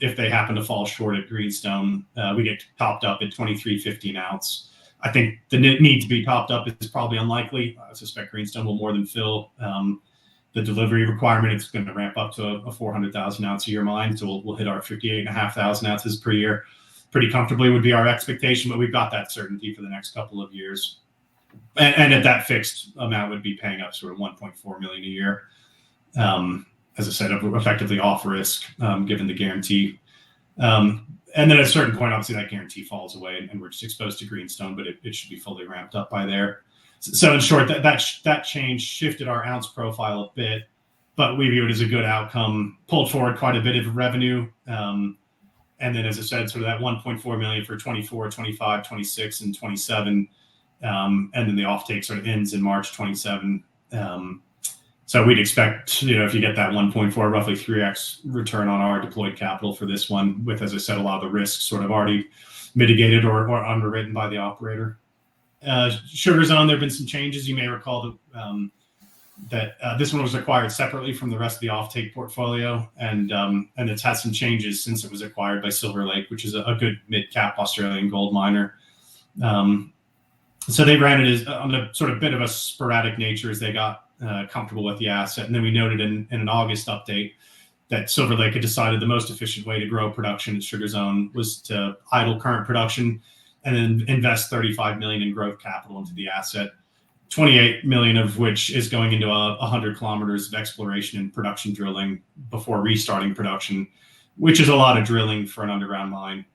If they happen to fall short at Greenstone, we get topped up at 23.50 an ounce. I think the need to be topped up is probably unlikely. I suspect Greenstone will more than fill the delivery requirement. It's going to ramp up to a 400,000 ounce a year mine, so we'll hit our 58,500 ounces per year pretty comfortably would be our expectation, but we've got that certainty for the next couple of years. And at that fixed amount would be paying up sort of 1.4 million a year. As I said, effectively off risk, given the guarantee. And then at a certain point, obviously that guarantee falls away and we're just exposed to Greenstone, but it should be fully ramped up by there. So in short, that change shifted our ounce profile a bit, but we view it as a good outcome, pulled forward quite a bit of revenue. And then, as I said, sort of that 1.4 million for 24, 25, 26, and 27. And then the offtake sort of ends in March 27. So we'd expect, if you get that 1.4, roughly 3x return on our deployed capital for this one, with, as I said, a lot of the risks sort of already mitigated or underwritten by the operator. Sugar Zone, there have been some changes. You may recall that this one was acquired separately from the rest of the offtake portfolio, and it's had some changes since it was acquired by Silver Lake, which is a good mid-cap Australian gold miner. So they ran it as on a sort of bit of a sporadic nature as they got comfortable with the asset. And then we noted in an August update that Silver Lake had decided the most efficient way to grow production at Sugar Zone was to idle current production and then invest 35 million in growth capital into the asset, 28 million of which is going into 100 kilometers of exploration and production drilling before restarting production, which is a lot of drilling for an underground mine.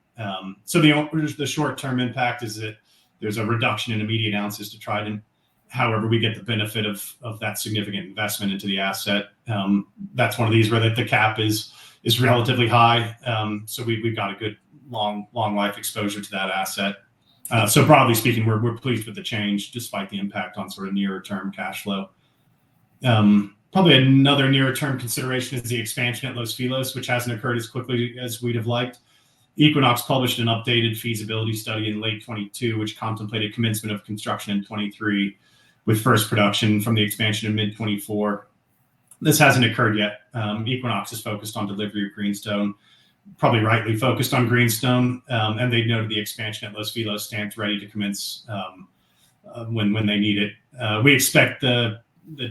So the short-term impact is that there's a reduction in immediate ounces to Trident. However, we get the benefit of that significant investment into the asset. That's one of these where the cap is relatively high. So we've got a good long life exposure to that asset. So broadly speaking, we're pleased with the change despite the impact on sort of nearer term cash flow. Probably another nearer term consideration is the expansion at Los Filos, which hasn't occurred as quickly as we'd have liked. Equinox published an updated feasibility study in late 22, which contemplated commencement of construction in 23, with first production from the expansion in mid-24. This hasn't occurred yet. Equinox is focused on delivery of Greenstone, probably rightly focused on Greenstone, and they noted the expansion at Los Filos stands ready to commence when they need it. We expect the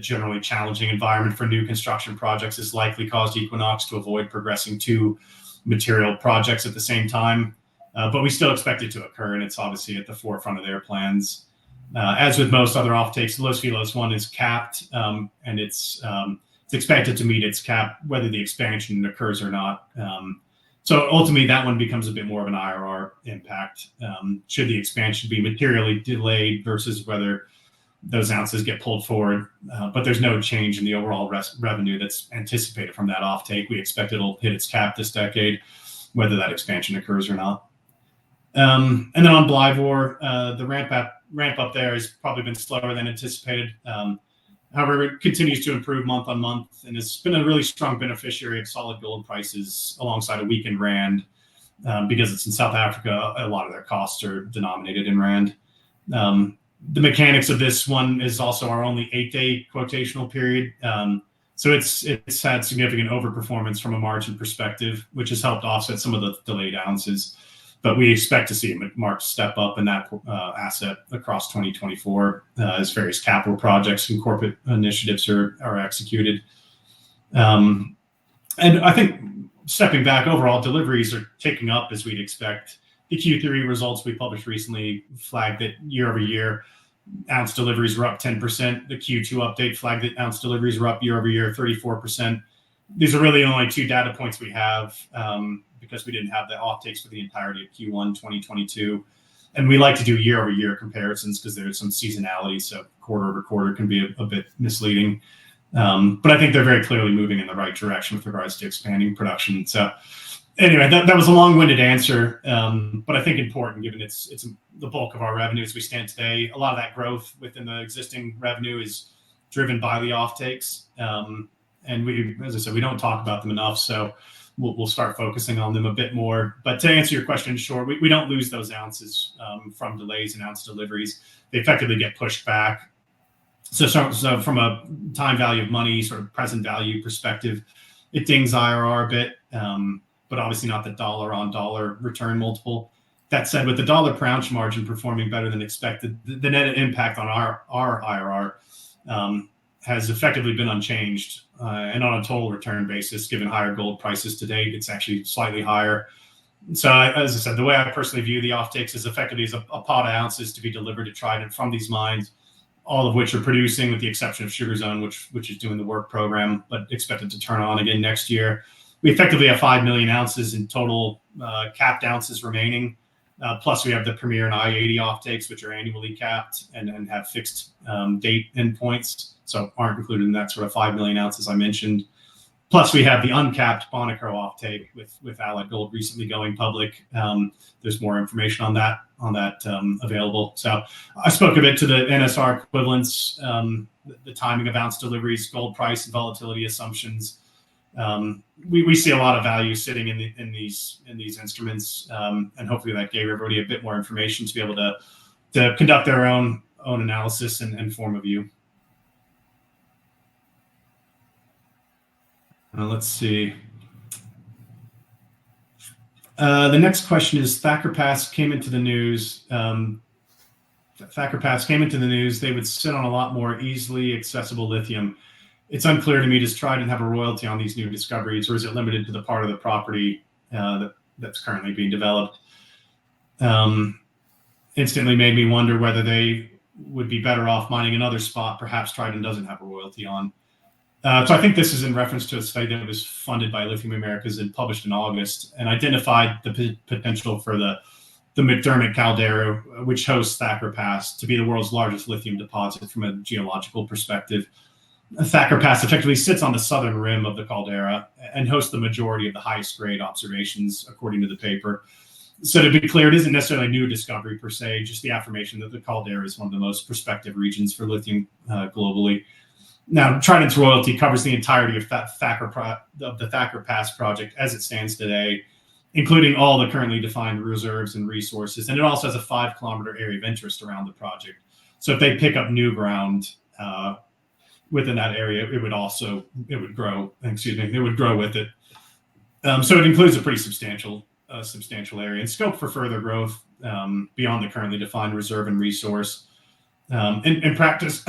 generally challenging environment for new construction projects has likely caused Equinox to avoid progressing two material projects at the same time, but we still expect it to occur, and it's obviously at the forefront of their plans. As with most other offtakes, the Los Filos one is capped, and it's expected to meet its cap whether the expansion occurs or not. So ultimately, that one becomes a bit more of an IRR impact should the expansion be materially delayed versus whether those ounces get pulled forward. But there's no change in the overall revenue that's anticipated from that offtake. We expect it'll hit its cap this decade, whether that expansion occurs or not. And then on Blyvor, the ramp up there has probably been slower than anticipated. However, it continues to improve month on month, and it's been a really strong beneficiary of solid gold prices alongside a weakened rand. Because it's in South Africa, a lot of their costs are denominated in rand. The mechanics of this one is also our only 8-day quotational period. So it's had significant overperformance from a margin perspective, which has helped offset some of the delayed ounces. But we expect to see a marked step up in that asset across 2024 as various capital projects and corporate initiatives are executed. And I think stepping back, overall deliveries are ticking up as we'd expect. The Q3 results we published recently flagged that year over year, ounce deliveries were up 10%. The Q2 update flagged that ounce deliveries were up year over year 34%. These are really only two data points we have because we didn't have the offtakes for the entirety of Q1 2022. And we like to do year over year comparisons because there's some seasonality, so quarter over quarter can be a bit misleading. But I think they're very clearly moving in the right direction with regards to expanding production. So Anyway, that was a long-winded answer, but I think important given it's the bulk of our revenue as we stand today. A lot of that growth within the existing revenue is driven by the offtakes, and we, as I said, we don't talk about them enough, so we'll start focusing on them a bit more. But to answer your question, sure, we don't lose those ounces from delays in ounce deliveries. They effectively get pushed back. So from a time value of money, sort of present value perspective, it dings IRR a bit, but obviously not the dollar on dollar return multiple. That said, with the dollar per ounce margin performing better than expected, the net impact on our IRR has effectively been unchanged. And on a total return basis, given higher gold prices to date, it's actually slightly higher. So as I said, the way I personally view the offtakes is effectively as a pot of ounces to be delivered to Trident from these mines, all of which are producing with the exception of Sugar Zone, which is doing the work program, but expected to turn on again next year. We effectively have 5 million ounces in total capped ounces remaining. Plus we have the Premier and I-80 offtakes, which are annually capped and have fixed date endpoints, so aren't included in that sort of 5 million ounces I mentioned. Plus we have the uncapped Bonikro offtake with Allied Gold recently going public. There's more information on that available. So I spoke a bit to the NSR equivalents, the timing of ounce deliveries, gold price and volatility assumptions. We see a lot of value sitting in these instruments, and hopefully that gave everybody a bit more information to be able to conduct their own analysis and form a view. Let's see. The next question is Thacker Pass came into the news. Thacker Pass came into the news. They would sit on a lot more easily accessible lithium. It's unclear to me, does Trident have a royalty on these new discoveries, or is it limited to the part of the property that's currently being developed? Instantly made me wonder whether they would be better off mining another spot perhaps Trident doesn't have a royalty on. So I think this is in reference to a study that was funded by Lithium Americas and published in August and identified the potential for the McDermott caldera, which hosts Thacker Pass, to be the world's largest lithium deposit from a geological perspective. Thacker Pass effectively sits on the southern rim of the caldera and hosts the majority of the highest grade observations, according to the paper. So to be clear, it isn't necessarily a new discovery per se, just the affirmation that the caldera is one of the most prospective regions for lithium globally. Now, Trident's royalty covers the entirety of the Thacker Pass project as it stands today, including all the currently defined reserves and resources. And it also has a 5-kilometer area of interest around the project. So if they pick up new ground within that area, it would grow with it. So it includes a pretty substantial area and scope for further growth beyond the currently defined reserve and resource. In practice,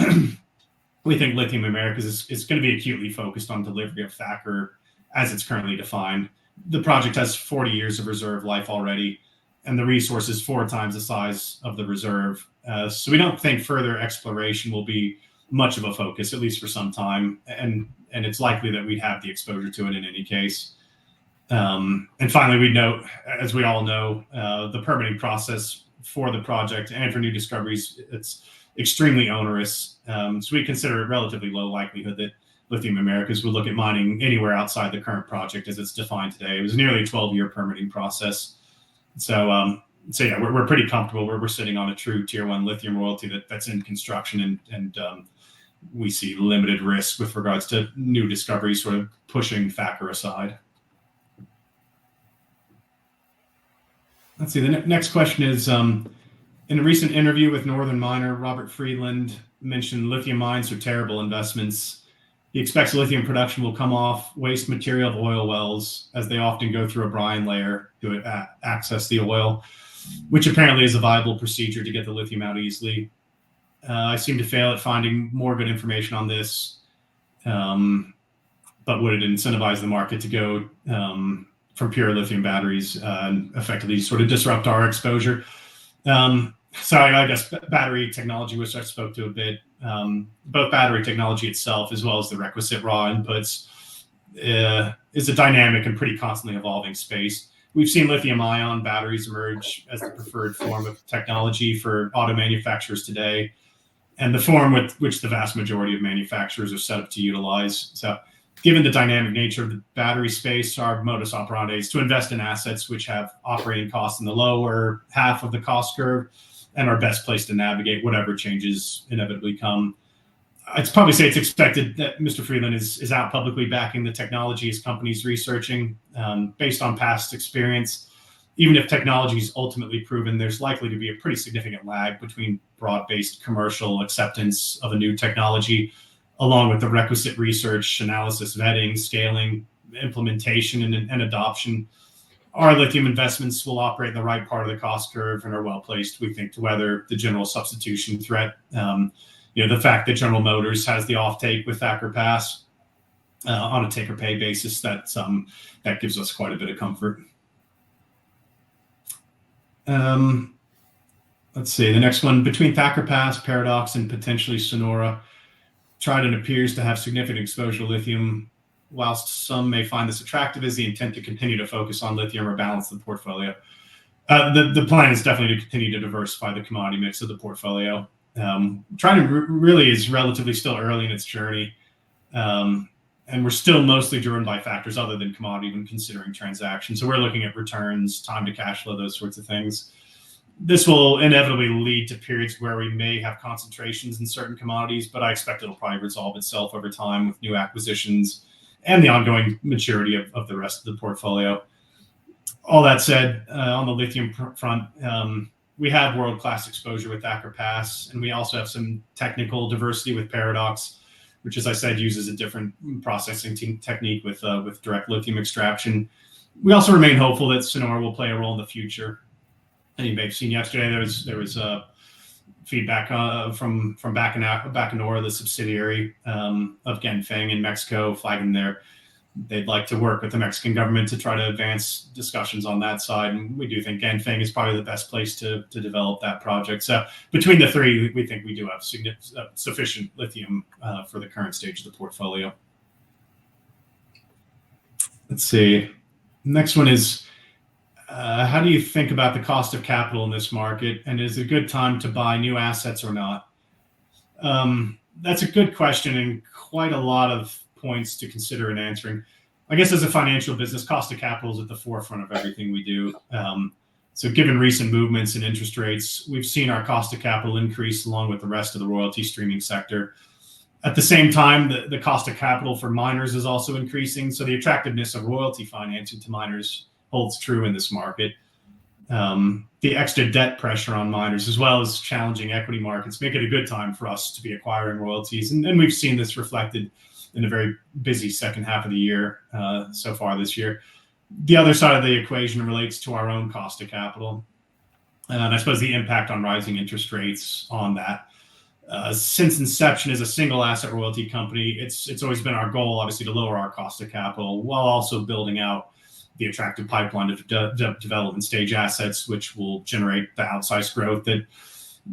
we think Lithium Americas is going to be acutely focused on delivery of Thacker as it's currently defined. The project has 40 years of reserve life already, and the resource is 4 times the size of the reserve. So we don't think further exploration will be much of a focus, at least for some time, and it's likely that we'd have the exposure to it in any case. And finally, we note, as we all know, the permitting process for the project and for new discoveries, it's extremely onerous. So we consider it relatively low likelihood that Lithium Americas would look at mining anywhere outside the current project as it's defined today. It was nearly a 12-year permitting process. So yeah, we're pretty comfortable where we're sitting on a true tier 1 lithium royalty that's in construction, and we see limited risk with regards to new discoveries sort of pushing Thacker aside. Let's see, the next question is, in a recent interview with Northern Miner, Robert Friedland mentioned lithium mines are terrible investments. He expects lithium production will come off waste material of oil wells, as they often go through a brine layer to access the oil, which apparently is a viable procedure to get the lithium out easily. I seem to fail at finding more good information on this, but would it incentivize the market to go from pure lithium batteries and effectively sort of disrupt our exposure? So I guess battery technology, which I spoke to a bit, both battery technology itself as well as the requisite raw inputs is a dynamic and pretty constantly evolving space. We've seen lithium-ion batteries emerge as the preferred form of technology for auto manufacturers today, and the form with which the vast majority of manufacturers are set up to utilize. So given the dynamic nature of the battery space, our modus operandi is to invest in assets which have operating costs in the lower half of the cost curve and are best placed to navigate whatever changes inevitably come. I'd probably say it's expected that Mr. Freeland is out publicly backing the technology his company's researching. Based on past experience, even if technology is ultimately proven, there's likely to be a pretty significant lag between broad-based commercial acceptance of a new technology, along with the requisite research, analysis, vetting, scaling, implementation, and adoption. Our lithium investments will operate in the right part of the cost curve and are well placed, we think, to weather the general substitution threat. The fact that General Motors has the offtake with Thacker Pass on a take-or-pay basis, that gives us quite a bit of comfort. Let's see, the next one. Between Thacker Pass, Paradox, and potentially Sonora, Trident appears to have significant exposure to lithium. Whilst some may find this attractive, is the intent to continue to focus on lithium or balance the portfolio? The plan is definitely to continue to diversify the commodity mix of the portfolio. Trident really is relatively still early in its journey, and we're still mostly driven by factors other than commodity when considering transactions. So we're looking at returns, time to cash flow, those sorts of things. This will inevitably lead to periods where we may have concentrations in certain commodities, but I expect it'll probably resolve itself over time with new acquisitions and the ongoing maturity of the rest of the portfolio. All that said, on the lithium front, we have world-class exposure with Thacker Pass, and we also have some technical diversity with Paradox, which, as I said, uses a different processing technique with direct lithium extraction. We also remain hopeful that Sonora will play a role in the future. And you may have seen yesterday there was feedback from Bacanora, the subsidiary of Ganfeng in Mexico, flagging they'd like to work with the Mexican government to try to advance discussions on that side. And we do think Ganfeng is probably the best place to develop that project. So between the three, we think we do have sufficient lithium for the current stage of the portfolio. Let's see. Next one is, how do you think about the cost of capital in this market, and is it a good time to buy new assets or not? That's a good question and quite a lot of points to consider in answering. I guess as a financial business, cost of capital is at the forefront of everything we do. So given recent movements in interest rates, we've seen our cost of capital increase along with the rest of the royalty streaming sector. At the same time, the cost of capital for miners is also increasing, so the attractiveness of royalty financing to miners holds true in this market. The extra debt pressure on miners, as well as challenging equity markets, make it a good time for us to be acquiring royalties. And we've seen this reflected in a very busy second half of the year so far this year. The other side of the equation relates to our own cost of capital, and I suppose the impact on rising interest rates on that. Since inception as a single asset royalty company, it's always been our goal, obviously, to lower our cost of capital while also building out the attractive pipeline of development stage assets, which will generate the outsized growth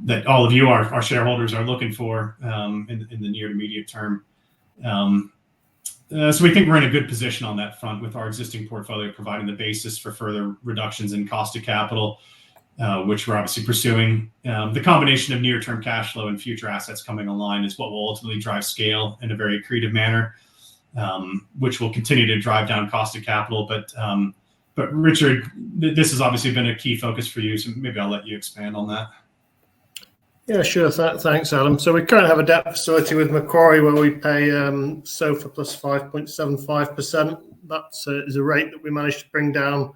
that all of you, our shareholders, are looking for in the near to medium term. So we think we're in a good position on that front with our existing portfolio providing the basis for further reductions in cost of capital, which we're obviously pursuing. The combination of near-term cash flow and future assets coming online is what will ultimately drive scale in a very accretive manner, which will continue to drive down cost of capital. But Richard, this has obviously been a key focus for you, so maybe I'll let you expand on that. Yeah, sure. Thanks, Adam. So we currently have a debt facility with Macquarie where we pay SOFR plus 5.75%. That is a rate that we managed to bring down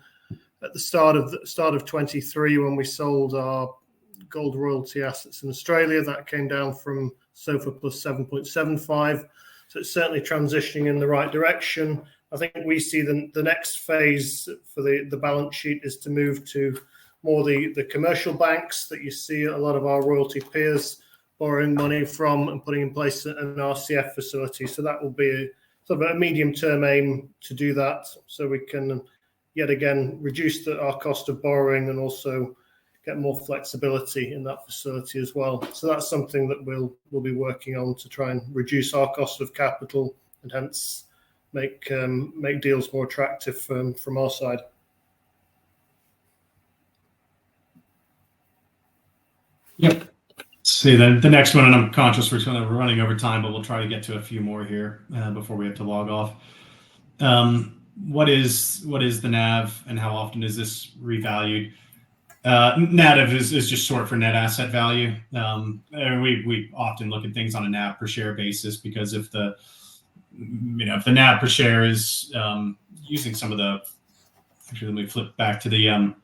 at the start of 23 when we sold our gold royalty assets in Australia. That came down from SOFR plus 7.75. So it's certainly transitioning in the right direction. I think we see the next phase for the balance sheet is to move to more the commercial banks that you see a lot of our royalty peers borrowing money from and putting in place an RCF facility. So that will be sort of a medium-term aim to do that, so we can yet again reduce our cost of borrowing and also get more flexibility in that facility as well. So that's something that we'll be working on to try and reduce our cost of capital and hence make deals more attractive from our side. Yep. Let's see the next one, and I'm conscious we're running over time, but we'll try to get to a few more here before we have to log off. What is the NAV, and how often is this revalued? NAV is just short for net asset value. We often look at things on a NAV per share basis, because if the NAV per share is using some of the, actually, let me flip back to the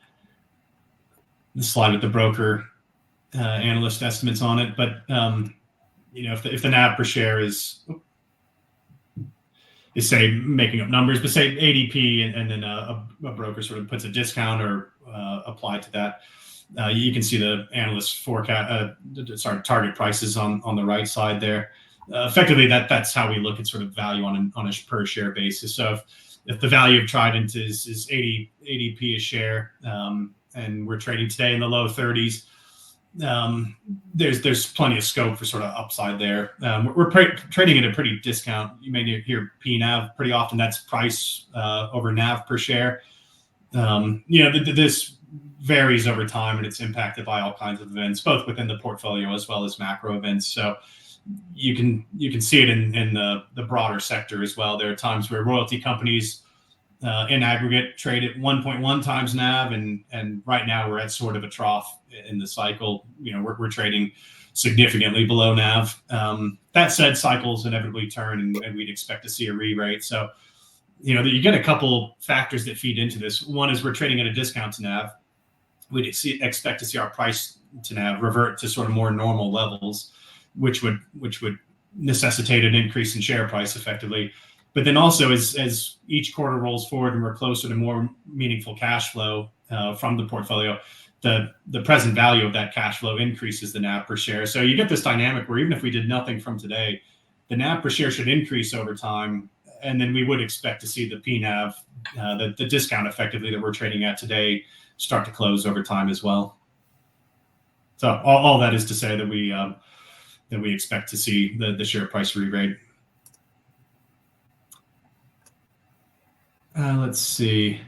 slide with the broker analyst estimates on it. But if the NAV per share is say, making up numbers, but say ADP, and then a broker sort of puts a discount or applied to that, you can see the analyst forecast, target prices on the right side there. Effectively, that's how we look at sort of value on a per share basis. So if the value of Trident is 80 ADP a share, and we're trading today in the low 30s, there's plenty of scope for sort of upside there. We're trading at a pretty discount. You may hear PNAV pretty often. That's price over NAV per share. This varies over time, and it's impacted by all kinds of events, both within the portfolio as well as macro events. So you can see it in the broader sector as well. There are times where royalty companies in aggregate trade at 1.1 times NAV, and right now we're at sort of a trough in the cycle. We're trading significantly below NAV. That said, cycles inevitably turn, and we'd expect to see a re-rate. So you get a couple factors that feed into this. One is we're trading at a discount to NAV. We'd expect to see our price to NAV revert to sort of more normal levels, which would necessitate an increase in share price effectively. But then also, as each quarter rolls forward and we're closer to more meaningful cash flow from the portfolio, the present value of that cash flow increases the NAV per share. So you get this dynamic where even if we did nothing from today, the NAV per share should increase over time, and then we would expect to see the PNAV, the discount effectively that we're trading at today, start to close over time as well. So all that is to say that we expect to see the share price re-rate. Let's see.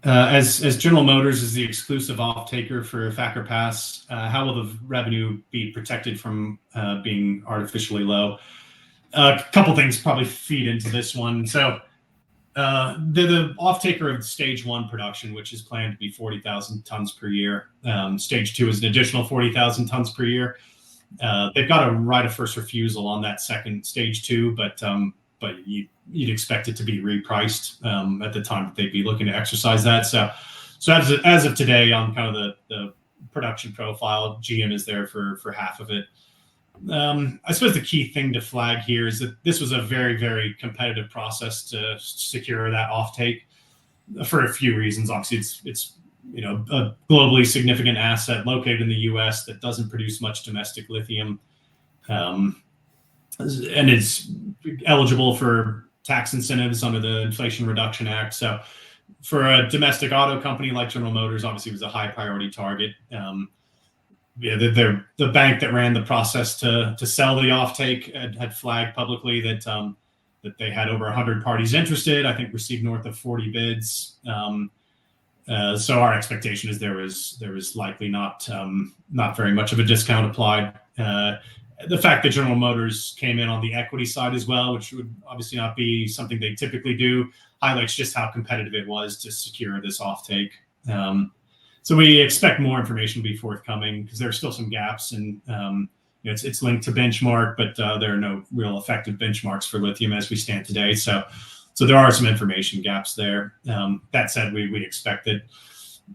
As General Motors is the exclusive off-taker for Thacker Pass, how will the revenue be protected from being artificially low? A couple things probably feed into this one. So the off-taker of stage 1 production, which is planned to be 40,000 tons per year. Stage 2 is an additional 40,000 tons per year. They've got a right of first refusal on that second stage 2, but you'd expect it to be repriced at the time that they'd be looking to exercise that. So as of today, on kind of the production profile, GM is there for half of it. I suppose the key thing to flag here is that this was a very, very competitive process to secure that offtake for a few reasons. Obviously, it's a globally significant asset located in the U.S. that doesn't produce much domestic lithium, and it's eligible for tax incentives under the Inflation Reduction Act. So for a domestic auto company like General Motors, obviously it was a high priority target. The bank that ran the process to sell the offtake had flagged publicly that they had over 100 parties interested. I think received north of 40 bids. So our expectation is there was likely not very much of a discount applied. The fact that General Motors came in on the equity side as well, which would obviously not be something they typically do, highlights just how competitive it was to secure this offtake. So we expect more information to be forthcoming, because there are still some gaps, and it's linked to benchmark, but there are no real effective benchmarks for lithium as we stand today. So there are some information gaps there. That said, we expect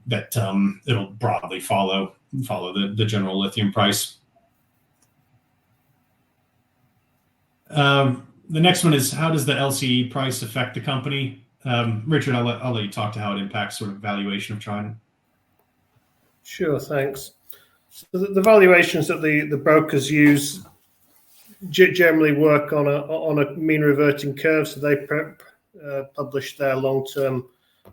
that it'll broadly follow the general lithium price. The next one is, how does the LCE price affect the company? Richard, I'll let you talk to how it impacts sort of valuation of Trident. Sure, thanks. So the valuations that the brokers use generally work on a mean reverting curve. So they publish their long-term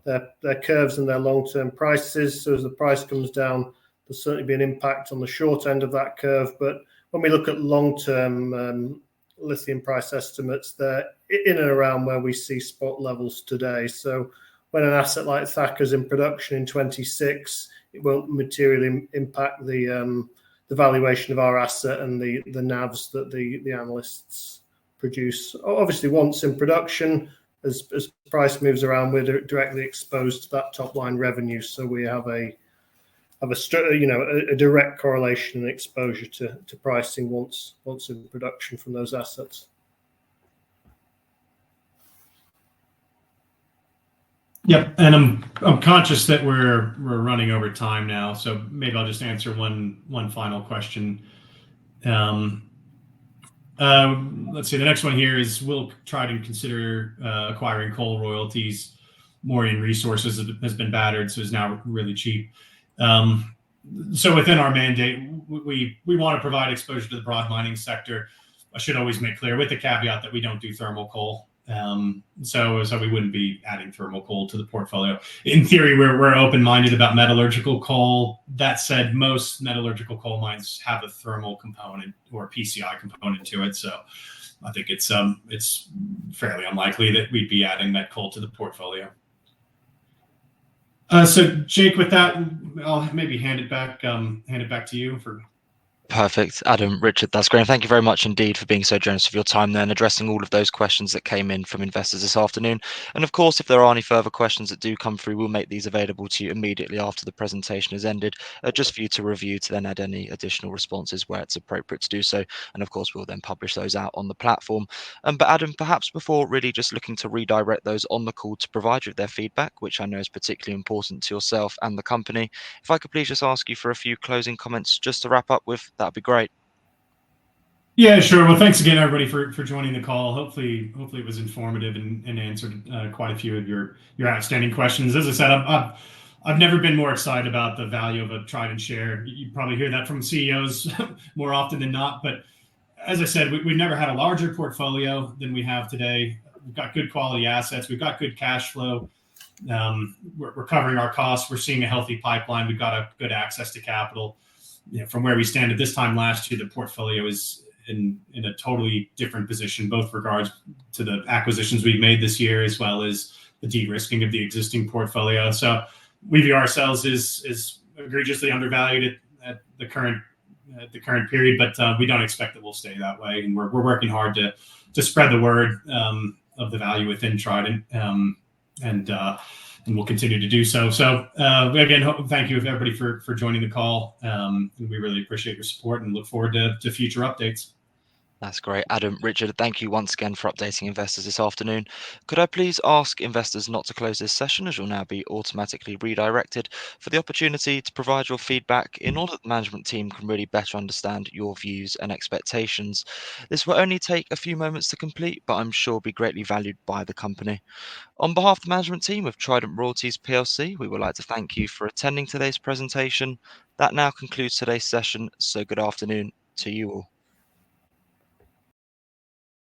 their curves and their long-term prices. So as the price comes down, there's certainly be an impact on the short end of that curve. But when we look at long-term lithium price estimates, they're in and around where we see spot levels today. So when an asset like Thacker's in production in 26, it won't materially impact the valuation of our asset and the NAVs that the analysts produce. Obviously, once in production, as price moves around, we're directly exposed to that top line revenue. So we have a direct correlation and exposure to pricing once in production from those assets. Yep, and I'm conscious that we're running over time now, so maybe I'll just answer one final question. Let's see. The next one here is: will Trident consider acquiring coal royalties? Maureen Resources has been battered, so is now really cheap. So within our mandate, we want to provide exposure to the broad mining sector. I should always make clear, with the caveat that we don't do thermal coal. So we wouldn't be adding thermal coal to the portfolio. In theory, we're open-minded about metallurgical coal. That said, most metallurgical coal mines have a thermal component or PCI component to it. So I think it's fairly unlikely that we'd be adding met coal to the portfolio. So Jake, with that, I'll maybe hand it back to you for. Perfect. Adam, Richard, that's great. And thank you very much indeed for being so generous of your time there and addressing all of those questions that came in from investors this afternoon. And of course, if there are any further questions that do come through, we'll make these available to you immediately after the presentation has ended, just for you to review, to then add any additional responses where it's appropriate to do so. And of course, we'll then publish those out on the platform. But Adam, perhaps before really just looking to redirect those on the call to provide you with their feedback, which I know is particularly important to yourself and the company, if I could please just ask you for a few closing comments just to wrap up with, that'd be great. Yeah, sure. Well, thanks again, everybody, for joining the call. Hopefully it was informative and answered quite a few of your outstanding questions. As I said, I've never been more excited about the value of a Trident share. You probably hear that from CEOs more often than not. But as I said, we've never had a larger portfolio than we have today. We've got good quality assets. We've got good cash flow. We're covering our costs. We're seeing a healthy pipeline. We've got a good access to capital. From where we stand at this time last year, the portfolio is in a totally different position, both regards to the acquisitions we've made this year, as well as the de-risking of the existing portfolio. So we view ourselves as egregiously undervalued at the current period, but we don't expect that we'll stay that way. And we're working hard to spread the word of the value within Trident, and we'll continue to do so. So again, thank you everybody for joining the call. And we really appreciate your support and look forward to future updates. That's great. Adam, Richard, thank you once again for updating investors this afternoon. Could I please ask investors not to close this session, as you'll now be automatically redirected for the opportunity to provide your feedback in order that the management team can really better understand your views and expectations. This will only take a few moments to complete, but I'm sure will be greatly valued by the company. On behalf of the management team of Trident Royalties PLC, we would like to thank you for attending today's presentation. That now concludes today's session, so good afternoon to you all.